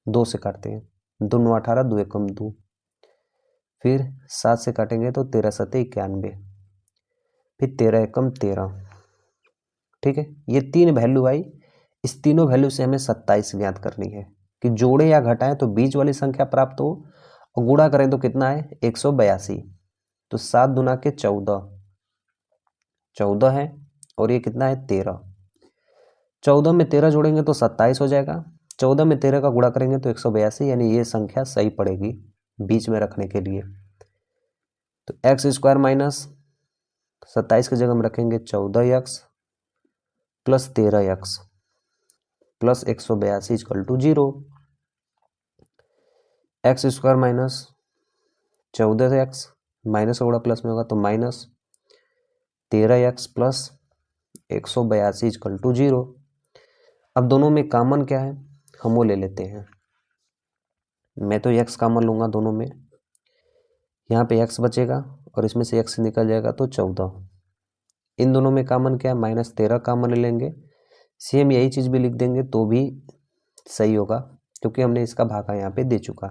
2 से काटते हैं, 2 9 18, 2 एकम 2, फिर 7 से काटेंगे तो 13 7 91, फिर 13 एकम 13। ठीक है, ये तीन वैल्यू आई। इस तीनों वैल्यू से हमें 27 ज्ञात करनी है कि जोड़े या घटाएं तो बीच वाली संख्या प्राप्त हो, और गुणा करें तो कितना है 182। तो 7 दूना के 14 है, और ये कितना है 13। 14 में 13 जोड़ेंगे तो 27 हो जाएगा। 14 में 13 का गुणा करेंगे तो 182, यानी ये संख्या सही पड़ेगी बीच में रखने के लिए। तो एक्स स्क्वायर माइनस 27 की जगह हम रखेंगे 14x plus 13x plus 182 equal to 0। X square minus 14x, minus का गुणा प्लस में होगा तो minus 13x plus 182 equal to 0। अब दोनों में कॉमन क्या है, हम वो ले लेते हैं। मैं तो x कॉमन लूँगा दोनों में, यहाँ पे x बचेगा और इसमें से x निकल जाएगा तो 14। इन दोनों में कॉमन क्या है, माइनस 13 कॉमन ले लेंगे। सेम यही चीज़ भी लिख देंगे तो भी सही होगा, क्योंकि हमने इसका भागा यहाँ पे दे चुका।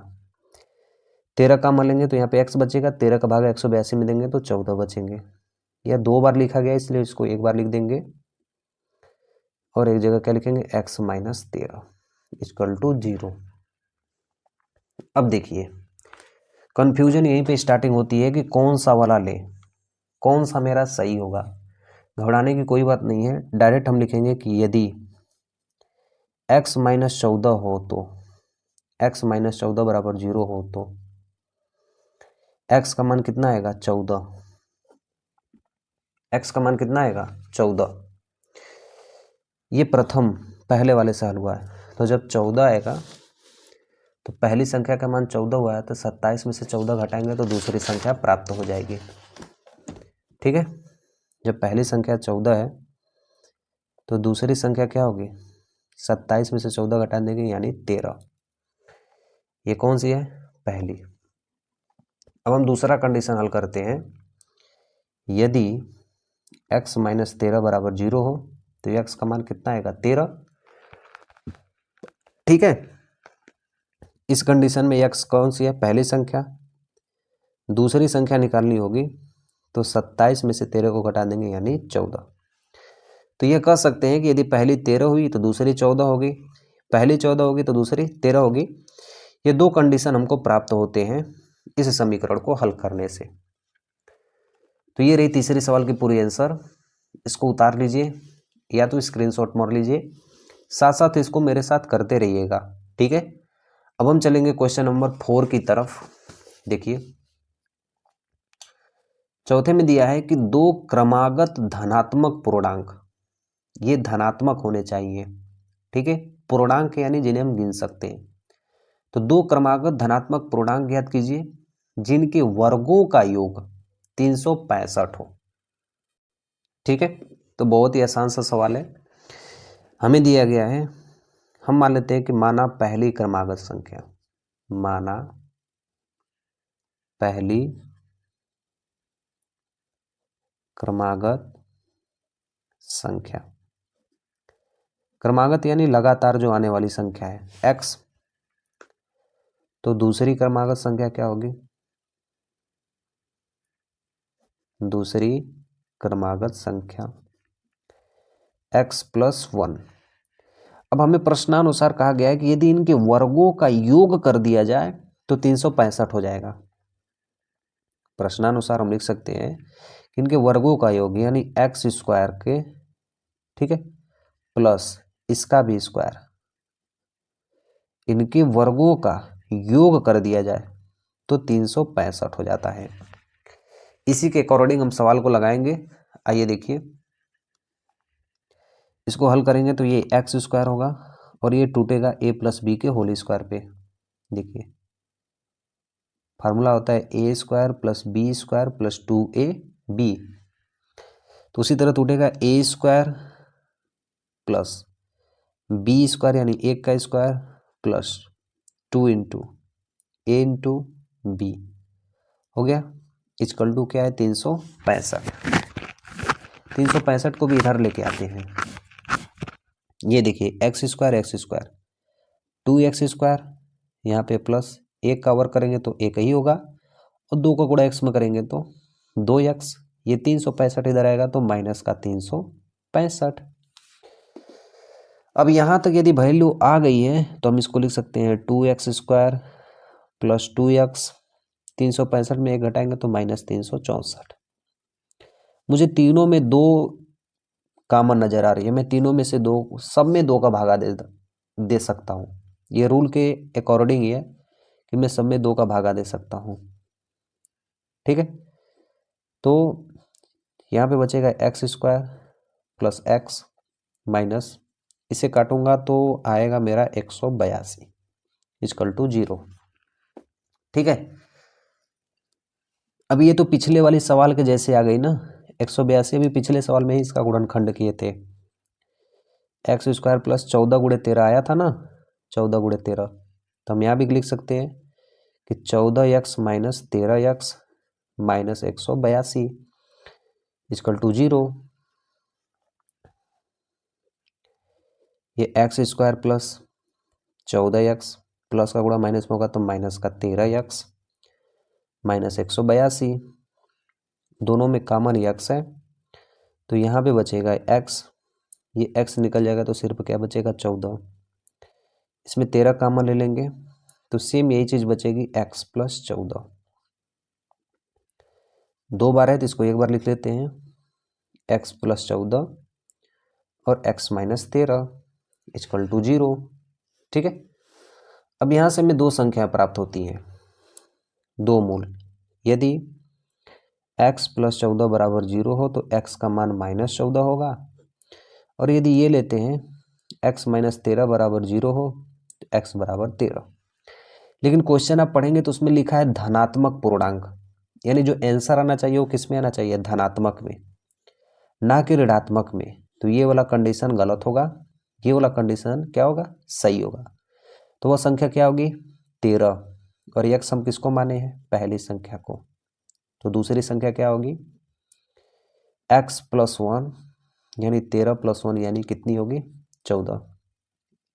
13 कॉमन लेंगे तो यहाँ पे x बचेगा, 13 का भागा 182 में देंगे तो 14 बचेंगे। यह 2 बार लिखा गया इसलिए इसको एक बार लिख देंगे, और एक जगह क्या लिखेंगे x माइनस 13 इक्वल टू 0। अब देखिए, कंफ्यूजन यहीं पे स्टार्टिंग होती है कि कौन सा वाला ले, कौन सा मेरा सही होगा। घबराने की कोई बात नहीं है, डायरेक्ट हम लिखेंगे कि यदि x माइनस 14 हो तो x माइनस 14 बराबर 0 हो तो x का मान कितना आएगा 14। x का मान कितना आएगा 14। ये प्रथम पहले वाले से हल हुआ है, तो जब 14 आएगा तो पहली संख्या का मान 14 हुआ है, तो 27 में से 14 घटाएंगे तो दूसरी संख्या प्राप्त हो जाएगी। ठीक है, जब पहली संख्या 14 है तो दूसरी संख्या क्या होगी 27 में से 14 घटा देंगे यानी 13। ये कौन सी है, पहली। अब हम दूसरा कंडीशन हल करते हैं। यदि x माइनस 13 बराबर 0 हो तो x का मान कितना आएगा 13। ठीक है, इस कंडीशन में x कौन सी है, पहली संख्या। दूसरी संख्या निकालनी होगी तो 27 में से 13 को घटा देंगे यानी 14। तो ये कह सकते हैं कि यदि पहली 13 हुई तो दूसरी 14 होगी, पहली 14 होगी तो दूसरी 13 होगी। ये दो कंडीशन हमको प्राप्त होते हैं इस समीकरण को हल करने से। तो ये रही तीसरे सवाल की पूरी आंसर। इसको उतार लीजिए या तो स्क्रीनशॉट मार लीजिए, साथ साथ इसको मेरे साथ करते रहिएगा, ठीक है। अब हम चलेंगे क्वेश्चन नंबर 4 की तरफ। देखिए चौथे में दिया है कि दो क्रमागत धनात्मक पूर्णांक, ये धनात्मक होने चाहिए, ठीक है, पूर्णांक यानी जिन्हें हम गिन सकते हैं। तो दो क्रमागत धनात्मक पूर्णांक ज्ञात कीजिए जिनके वर्गों का योग 365 हो, ठीक है। तो बहुत ही आसान सा सवाल है। हमें दिया गया है, हम मान लेते हैं कि माना पहली क्रमागत संख्या, माना पहली क्रमागत संख्या, क्रमागत यानी लगातार जो आने वाली संख्या है x। तो दूसरी क्रमागत संख्या क्या होगी, दूसरी क्रमागत संख्या x + 1। अब हमें प्रश्नानुसार कहा गया है कि यदि इनके वर्गों का योग कर दिया जाए तो 365 हो जाएगा। प्रश्नानुसार हम लिख सकते हैं कि इनके वर्गों का योग यानी x² के, ठीक है, प्लस इसका भी स्क्वायर, इनके वर्गों का योग कर दिया जाए तो 365 हो जाता है। इसी के अकॉर्डिंग हम सवाल को लगाएंगे। आइए देखिए, इसको हल करेंगे तो ये x² होगा और ये टूटेगा a + b के होल स्क्वायर पे। देखिए फार्मूला होता है a² + b² + 2ab। तो उसी तरह टूटेगा a² + b² यानी 1 का स्क्वायर प्लस 2 × a × b हो गया, इक्वल टू क्या है 365। 365 को भी इधर लेके आते हैं। ये देखिए x², 2x², यहाँ पे प्लस 1 का वर्ग करेंगे तो 1 ही होगा और 2 का गुणा x में करेंगे तो 2x। ये 365 इधर आएगा तो माइनस का 365। अब यहाँ तक यदि वैल्यू आ गई है तो हम इसको लिख सकते हैं 2x² + 2x। 365 में 1 घटाएंगे तो -364। मुझे तीनों में 2 कॉमन नजर आ रही है, मैं तीनों में से 2, सब में 2 का भागा दे सकता हूँ। ये रूल के अकॉर्डिंग ही है कि मैं सब में 2 का भागा दे सकता हूँ, ठीक है। तो यहाँ पे बचेगा x² + x माइनस, इसे काटूंगा तो आएगा मेरा 182 = 0, ठीक है। अब ये तो पिछले वाले सवाल के जैसे आ गई ना, 182 भी पिछले सवाल में ही इसका गुणनखंड किए थे। x² + 14 × 13 आया था ना, 14 × 13। तो हम यहाँ भी लिख सकते हैं कि 14x - 13x - 182 = 0। ये x² + 14x प्लस का गुणा माइनस में होगा तो माइनस का 13x - 182, दोनों में कॉमन x है तो यहाँ पे बचेगा x। ये x निकल जाएगा तो सिर्फ क्या बचेगा 14। इसमें 13 कॉमन ले लेंगे तो सेम यही चीज बचेगी x + 14। 2 बार है तो इसको एक बार लिख लेते हैं, x + 14 और x - 13 = 0, ठीक है। अब यहाँ से हमें 2 संख्या प्राप्त होती हैं, 2 मूल। यदि x + 14 = 0 हो तो x का मान -14 होगा, और यदि ये लेते हैं x - 13 = 0 हो तो x = 13। लेकिन क्वेश्चन आप पढ़ेंगे तो उसमें लिखा है धनात्मक पूर्णांक, यानी जो आंसर आना चाहिए वो किस में आना चाहिए, धनात्मक में, ना कि ऋणात्मक में। तो ये वाला कंडीशन गलत होगा, ये वाला कंडीशन क्या होगा, सही होगा। तो वह संख्या क्या होगी 13, और x हम किसको माने हैं, पहली संख्या को। तो दूसरी संख्या क्या होगी x + 1 यानी 13 + 1 यानी कितनी होगी 14,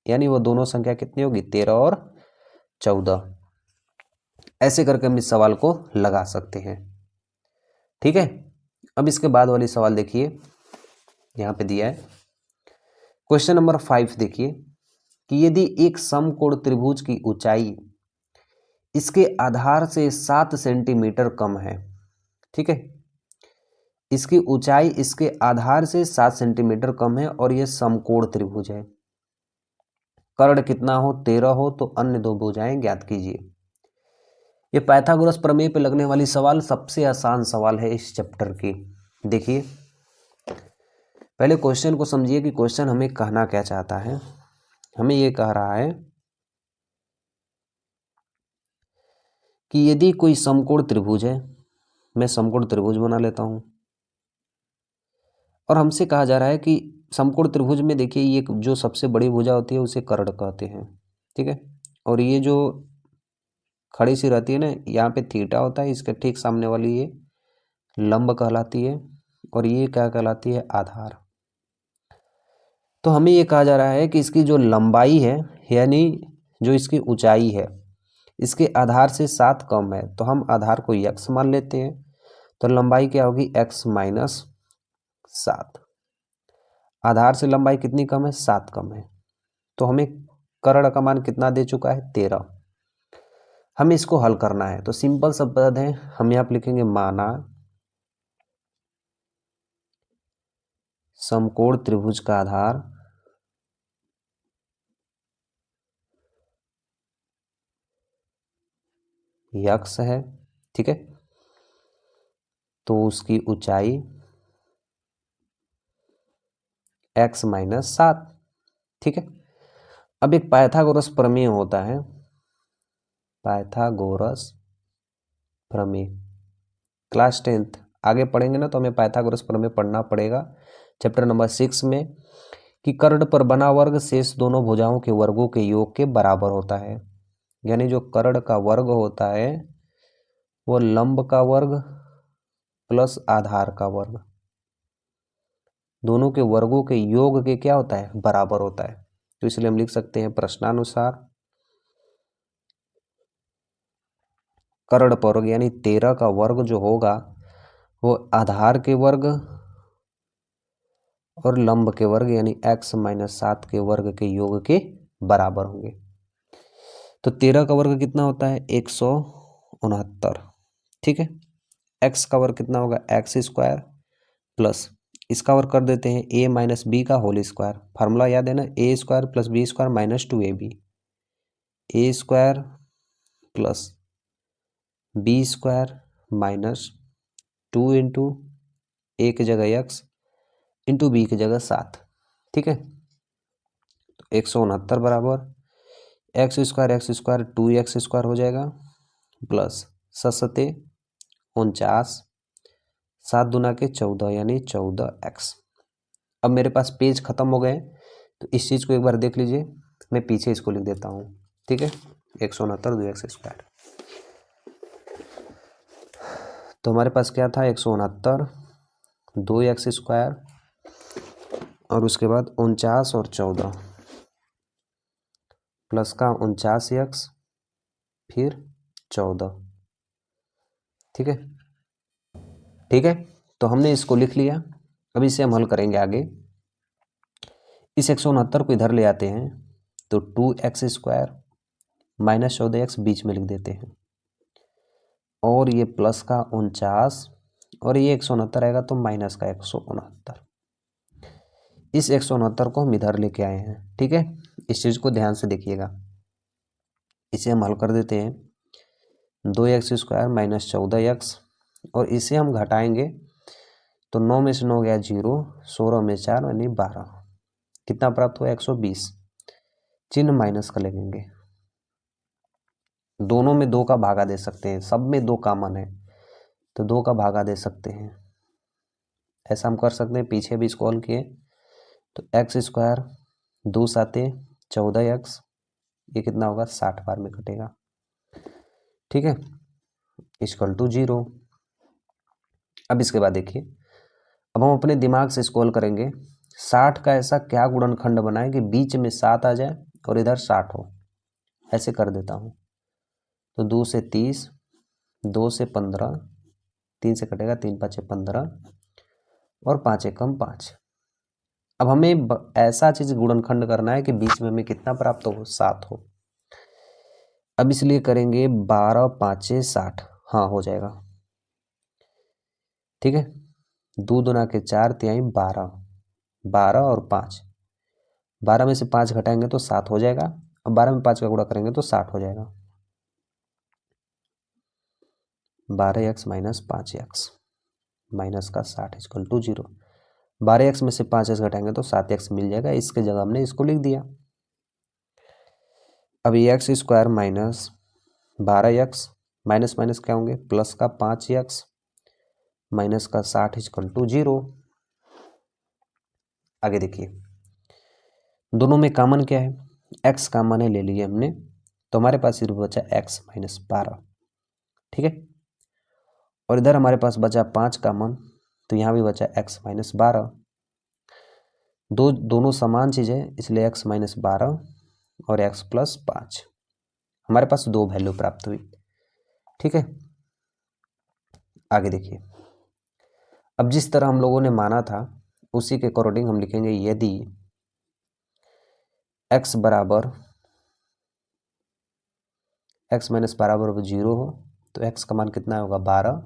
यानी वो दोनों संख्या कितनी होगी 13 और 14। ऐसे करके हम इस सवाल को लगा सकते हैं, ठीक है। अब इसके बाद वाली सवाल देखिए, यहाँ पे दिया है क्वेश्चन नंबर 5। देखिए कि यदि एक समकोण त्रिभुज की ऊंचाई इसके आधार से 7 सेंटीमीटर कम है, ठीक है, इसकी ऊंचाई इसके आधार से 7 सेंटीमीटर कम है और यह समकोण त्रिभुज है, कर्ण कितना हो 13 हो तो अन्य दो भुजाएं ज्ञात कीजिए। ये पाइथागोरस प्रमेय पे लगने वाली सवाल सबसे आसान सवाल है इस चैप्टर की। देखिए पहले क्वेश्चन को समझिए कि क्वेश्चन हमें कहना क्या चाहता है। हमें ये कह रहा है कि यदि कोई समकोण त्रिभुज है, मैं समकोण त्रिभुज बना लेता हूं, और हमसे कहा जा रहा है कि समकोण त्रिभुज में देखिए ये जो सबसे बड़ी भुजा होती है उसे कर्ण कहते हैं, ठीक है, और ये जो खड़ी सी रहती है ना, यहाँ पे थीटा होता है, इसके ठीक सामने वाली ये लंब कहलाती है और ये क्या कहलाती है, आधार। तो हमें ये कहा जा रहा है कि इसकी जो लंबाई है यानी जो इसकी ऊंचाई है इसके आधार से 7 कम है, तो हम आधार को x मान लेते हैं, तो लंबाई क्या होगी x माइनस 7। आधार से लंबाई कितनी कम है, 7 कम है, तो हमें कर्ण का मान कितना दे चुका है, 13। हमें इसको हल करना है, तो सिंपल सा पद है, हम यहाँ पे लिखेंगे माना समकोण त्रिभुज का आधार x है, ठीक है, तो उसकी ऊंचाई x माइनस 7, ठीक है। अब एक पाइथागोरस प्रमेय होता है, पाइथागोरस प्रमेय, क्लास 10th आगे पढ़ेंगे ना तो हमें पाइथागोरस प्रमेय पढ़ना पड़ेगा चैप्टर नंबर 6 में, कि कर्ण पर बना वर्ग शेष दोनों भुजाओं के वर्गों के योग के बराबर होता है। यानी जो कर्ण का वर्ग होता है वो लंब का वर्ग प्लस आधार का वर्ग, दोनों के वर्गों के योग के क्या होता है, बराबर होता है। तो इसलिए हम लिख सकते हैं प्रश्नानुसार कर्ण पर वर्ग यानी 13 का वर्ग जो होगा वो आधार के वर्ग और लंब के वर्ग यानी x माइनस 7 के वर्ग के योग के बराबर होंगे। तो 13 का वर्ग कितना होता है, 169, ठीक है। x का वर्ग कितना होगा, एक्स स्क्वायर प्लस इसका वर्ग कर देते हैं a माइनस बी का होल स्क्वायर, फार्मूला याद है ना, A square plus B square minus 2ab, A square plus B square minus 2 into A की जगह x इंटू बी की जगह 7, ठीक है। तो 169 बराबर एक्स स्क्वायर 2x² हो जाएगा प्लस 7 49, 7 दूना के 14 यानी 14x। अब मेरे पास पेज खत्म हो गए, तो इस चीज़ को एक बार देख लीजिए, मैं पीछे इसको लिख देता हूँ, ठीक है, 169 2x²। तो हमारे पास क्या था, 169 2x² और उसके बाद 49 और 14 प्लस का 49x फिर 14, ठीक है, ठीक है। तो हमने इसको लिख लिया, अब इसे हम हल करेंगे आगे। इस 169 को इधर ले आते हैं तो 2x² माइनस 14x बीच में लिख देते हैं और ये प्लस का 49 और ये 169 आएगा तो माइनस का 169। इस 169 को हम इधर लेके आए हैं, ठीक है। इस चीज़ को ध्यान से देखिएगा, इसे हम हल कर देते हैं, 2x² माइनस 14x और इसे हम घटाएंगे तो 9 में से 9 गया 0, 16 में 4 यानी 12, कितना प्राप्त हुआ 120। चिन्ह माइनस का लगेंगे, दोनों में 2 का भागा दे सकते हैं, सब में 2 कॉमन है तो 2 का भागा दे सकते हैं, ऐसा हम कर सकते हैं। पीछे भी इसको हल किए तो x² 2 7 14x, ये कितना होगा 60 बार में कटेगा, ठीक है, इक्वल टू 0। अब इसके बाद देखिए, अब हम अपने दिमाग से इसको हल करेंगे, 60 का ऐसा क्या गुणनखंड बनाए कि बीच में 7 आ जाए और इधर 60 हो, ऐसे कर देता हूँ। तो 2 से 30, 2 से 15, 3 से कटेगा 3 5 15 और 5 एकम 5, अब हमें ऐसा चीज गुणनखंड करना है कि बीच में हमें कितना प्राप्त हो, 7 हो। अब इसलिए करेंगे 12 पाँचे 60, हाँ हो जाएगा, ठीक है। 2 दूना के 4 तिहाई 12, 12 और 5, 12 में से 5 घटाएंगे तो 7 हो जाएगा। अब 12 में 5 का गुणा करेंगे तो 60 हो जाएगा। 12x माइनस 5x माइनस का 60 इक्वल टू 0। 12x में से 5x घटाएंगे तो 7x मिल जाएगा। इसके जगह हमने इसको लिख दिया। अब x square minus 12x minus minus क्या होंगे, प्लस का 5x माइनस का 60 इक्वल टू 0। आगे देखिए, दोनों में कॉमन क्या है, x कॉमन है, ले लिए हमने, तो हमारे पास सिर्फ बचा x माइनस 12, ठीक है। और इधर हमारे पास बचा 5 कॉमन, तो यहाँ भी बचा x माइनस 12। दोनों समान चीज़ है, इसलिए x माइनस 12 और x प्लस 5, हमारे पास 2 वैल्यू प्राप्त हुई, ठीक है। आगे देखिए, अब जिस तरह हम लोगों ने माना था उसी के अकॉर्डिंग हम लिखेंगे, यदि x बराबर x माइनस 12 बराबर 0 हो तो x का मान कितना होगा, 12।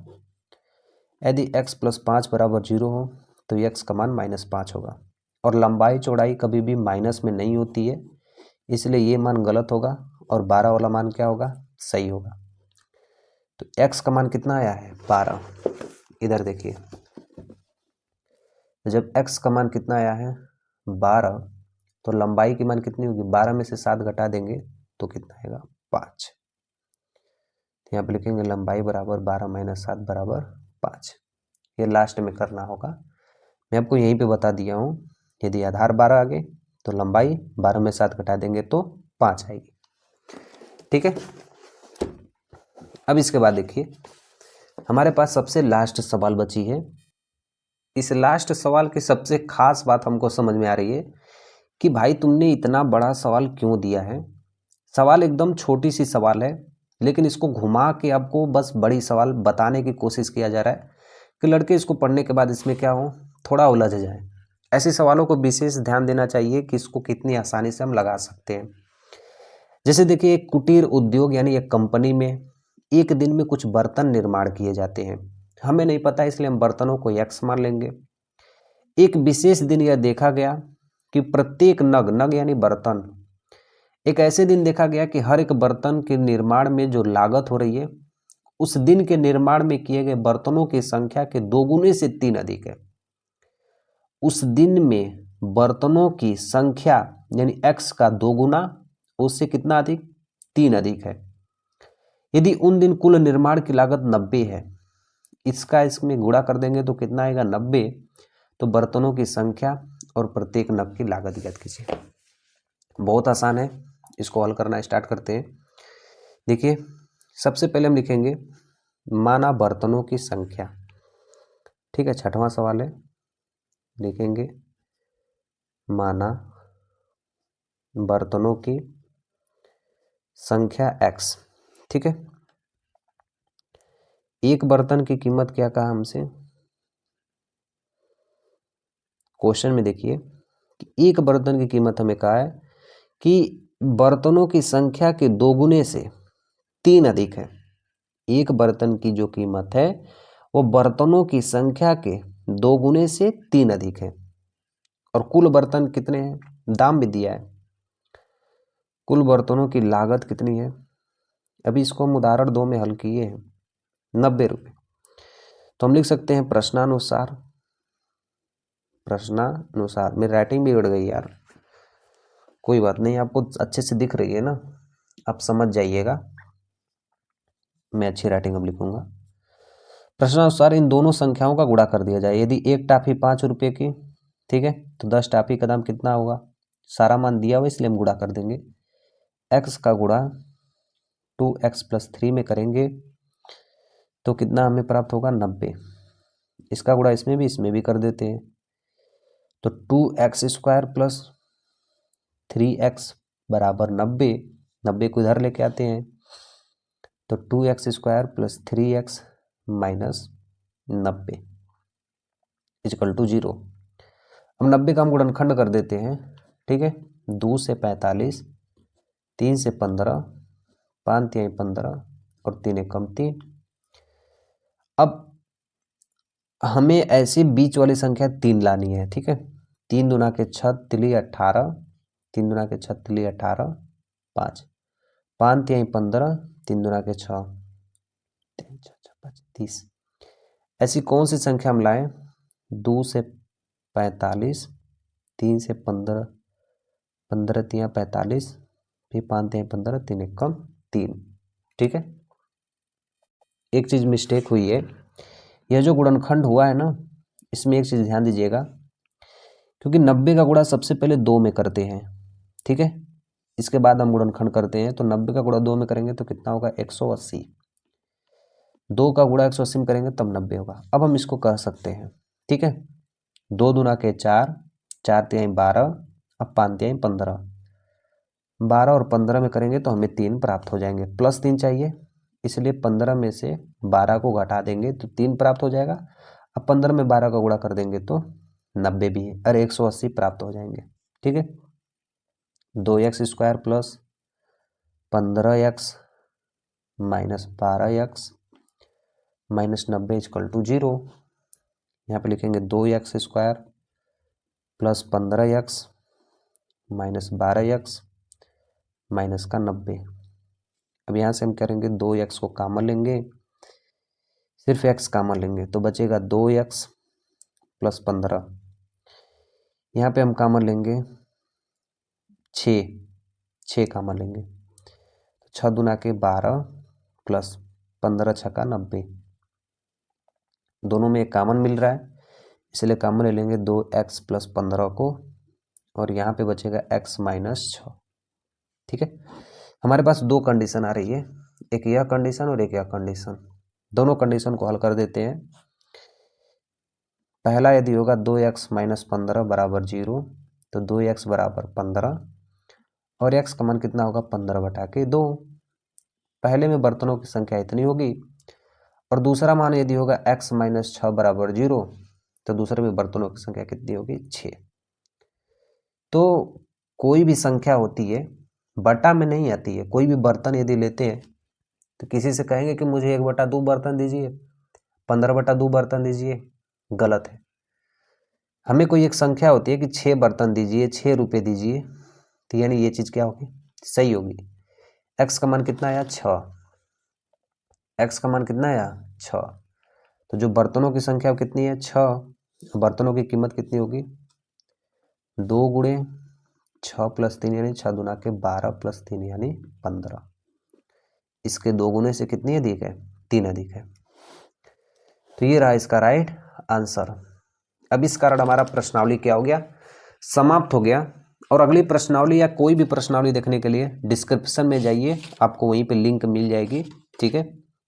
यदि x प्लस 5 बराबर 0 हो तो x का मान माइनस 5 होगा। और लंबाई चौड़ाई कभी भी माइनस में नहीं होती है, इसलिए ये मान गलत होगा और 12 वाला मान क्या होगा, सही होगा। तो x का मान कितना आया है, 12। इधर देखिए, जब x का मान कितना आया है, 12, तो लंबाई की मान कितनी होगी, 12 में से 7 घटा देंगे तो कितना आएगा, 5। यहाँ पे लिखेंगे लंबाई बराबर 12 माइनस 7 बराबर 5। ये लास्ट में करना होगा, मैं आपको यहीं पे बता दिया हूँ। यदि आधार 12 आ गए तो लंबाई 12 में 7 घटा देंगे तो 5 आएगी, ठीक है। अब इसके बाद देखिए, हमारे पास सबसे लास्ट सवाल बची है। इस लास्ट सवाल की सबसे खास बात हमको समझ में आ रही है कि भाई तुमने इतना बड़ा सवाल क्यों दिया है। सवाल एकदम छोटी सी सवाल है, लेकिन इसको घुमा के आपको बस बड़ी सवाल बताने की कोशिश किया जा रहा है कि लड़के इसको पढ़ने के बाद इसमें क्या हो, थोड़ा उलझ जाए। ऐसे सवालों को विशेष ध्यान देना चाहिए कि इसको कितनी आसानी से हम लगा सकते हैं। जैसे देखिए, एक कुटीर उद्योग यानी एक कंपनी में एक दिन में कुछ बर्तन निर्माण किए जाते हैं। हमें नहीं पता, इसलिए हम बर्तनों को x मान लेंगे। एक विशेष दिन यह देखा गया कि प्रत्येक नग यानी बर्तन, एक ऐसे दिन देखा गया कि हर एक बर्तन के निर्माण में जो लागत हो रही है उस दिन के निर्माण में किए गए बर्तनों की संख्या के 2 गुने से 3 अधिक है। उस दिन में बर्तनों की संख्या यानी x का 2 गुना, उससे कितना अधिक, 3 अधिक है। यदि उन दिन कुल निर्माण की लागत 90 है, इसका इसमें गुणा कर देंगे तो कितना आएगा, 90। तो बर्तनों की संख्या और प्रत्येक नग की लागत ज्ञात कीजिए। बहुत आसान है, इसको हल करना स्टार्ट करते हैं। देखिए, सबसे पहले हम लिखेंगे माना बर्तनों की संख्या, ठीक है। 6वां सवाल है, लिखेंगे माना बर्तनों की संख्या x, ठीक है। एक बर्तन की कीमत क्या कहा हमसे, क्वेश्चन में देखिए कि एक बर्तन की कीमत हमें कहा है कि बर्तनों की संख्या के 2 गुने से 3 अधिक है। एक बर्तन की जो कीमत है वो बर्तनों की संख्या के 2 गुने से 3 अधिक है। और कुल बर्तन कितने हैं, दाम भी दिया है। कुल बर्तनों की लागत कितनी है, अभी इसको हम उदाहरण 2 में हल किए हैं, 90 रुपये। तो हम लिख सकते हैं प्रश्नानुसार, मेरी राइटिंग बिगड़ गई यार, कोई बात नहीं, आपको अच्छे से दिख रही है ना, आप समझ जाइएगा, मैं अच्छी राइटिंग अब लिखूंगा। प्रश्नानुसार इन दोनों संख्याओं का गुणा कर दिया जाए। यदि एक टाफी 5 रुपये की, ठीक है, तो 10 टाफी का दाम कितना होगा, सारा मान दिया हुआ इसलिए हम गुणा कर देंगे। x का गुणा 2x प्लस 3 में करेंगे तो कितना हमें प्राप्त होगा, 90। इसका गुणा इसमें भी कर देते हैं, तो 2x स्क्वायर प्लस 3x बराबर 90। 90 को इधर लेके आते हैं तो 2x square plus 3x minus 90 equal to 0। हम 90 का हम गुणनखंड कर देते हैं, ठीक है। 2 से 45, 3 से 15, 5 तिहाई 15 और 3 एकम 3। अब हमें ऐसी बीच वाली संख्या 3 लानी है, ठीक है। 3 दूना के 6 तिली 18, 3 दूना के 6 तिली 18, 5, 5 तिहाई 15, 3 दूना के 6, 3 6 6 5 30। ऐसी कौन सी संख्या हम लाएं? 2 से 45, 3 से 15, 15 तिहाई 45, फिर 5 तिहाई 15, 3 एकम 3, ठीक है। एक चीज मिस्टेक हुई है, यह जो गुणनखंड हुआ है ना, इसमें एक चीज ध्यान दीजिएगा, क्योंकि 90 का गुणा सबसे पहले 2 में करते हैं, ठीक है। इसके बाद हम गुणनखंड करते हैं, तो 90 का गुणा 2 में करेंगे तो कितना होगा? 180। 2 का गुणा 180 में करेंगे तब 90 होगा। अब हम इसको कर सकते हैं, ठीक है। 2 दूना के 4, 4 तिहाई 12, अब 5 तिहाई 15, 12 और 15 में करेंगे तो हमें 3 प्राप्त हो जाएंगे। प्लस 3 चाहिए, इसलिए 15 में से 12 को घटा देंगे तो 3 प्राप्त हो जाएगा। अब 15 में 12 का गुणा कर देंगे तो 90 भी है, अरे 180 प्राप्त हो जाएंगे, ठीक है। 2x² plus 15x minus 12x minus 90 equal to 0। यहाँ पे लिखेंगे 2x² plus 15x minus 12x minus का 90। अब यहाँ से हम करेंगे 2x को कॉमन लेंगे, सिर्फ x कॉमन लेंगे तो बचेगा 2x प्लस 15। यहाँ पे हम कॉमन लेंगे 6 कॉमन लेंगे, 6 दूना के 12 प्लस 15 छक्का 90। दोनों में एक कॉमन मिल रहा है, इसलिए कॉमन ले लेंगे 2x प्लस 15 को, और यहाँ पे बचेगा x माइनस 6, ठीक है। हमारे पास 2 कंडीशन आ रही है, एक यह कंडीशन और एक यह कंडीशन। दोनों कंडीशन को हल कर देते हैं। पहला यदि होगा 2x माइनस 15 बराबर 0, तो 2x बराबर 15 और x का मान कितना होगा? 15 बटा के 2। पहले में बर्तनों की संख्या इतनी होगी, और दूसरा मान यदि होगा x माइनस 6 बराबर 0, तो दूसरे में बर्तनों की संख्या कितनी होगी? 6। तो कोई भी संख्या होती है बटा में नहीं आती है। कोई भी बर्तन यदि लेते हैं तो किसी से कहेंगे कि मुझे 1/2 बर्तन दीजिए, 15/2 बर्तन दीजिए, गलत है। हमें कोई एक संख्या होती है कि 6 बर्तन दीजिए, 6 रुपये दीजिए, तो यानी ये चीज़ क्या होगी? सही होगी। x का मान कितना आया? 6। x का मान कितना आया? 6। तो जो बर्तनों की संख्या कितनी है? 6। बर्तनों की कीमत कितनी होगी? 2 गुणे 6 प्लस 3 यानी 6 दूना के 12 प्लस 3 यानी 15। इसके 2 गुने से कितनी अधिक है? 3 अधिक है। तो ये रहा इसका राइट आंसर। अब इस कारण हमारा प्रश्नावली क्या हो गया? समाप्त हो गया। और अगली प्रश्नावली या कोई भी प्रश्नावली देखने के लिए डिस्क्रिप्शन में जाइए, आपको वहीं पे लिंक मिल जाएगी, ठीक है।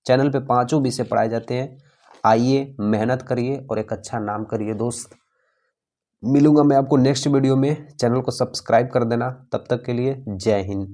चैनल पे 5 विषय पढ़ाए जाते हैं। आइए, मेहनत करिए और एक अच्छा नाम करिए दोस्त। मिलूंगा मैं आपको नेक्स्ट वीडियो में। चैनल को सब्सक्राइब कर देना। तब तक के लिए जय हिंद।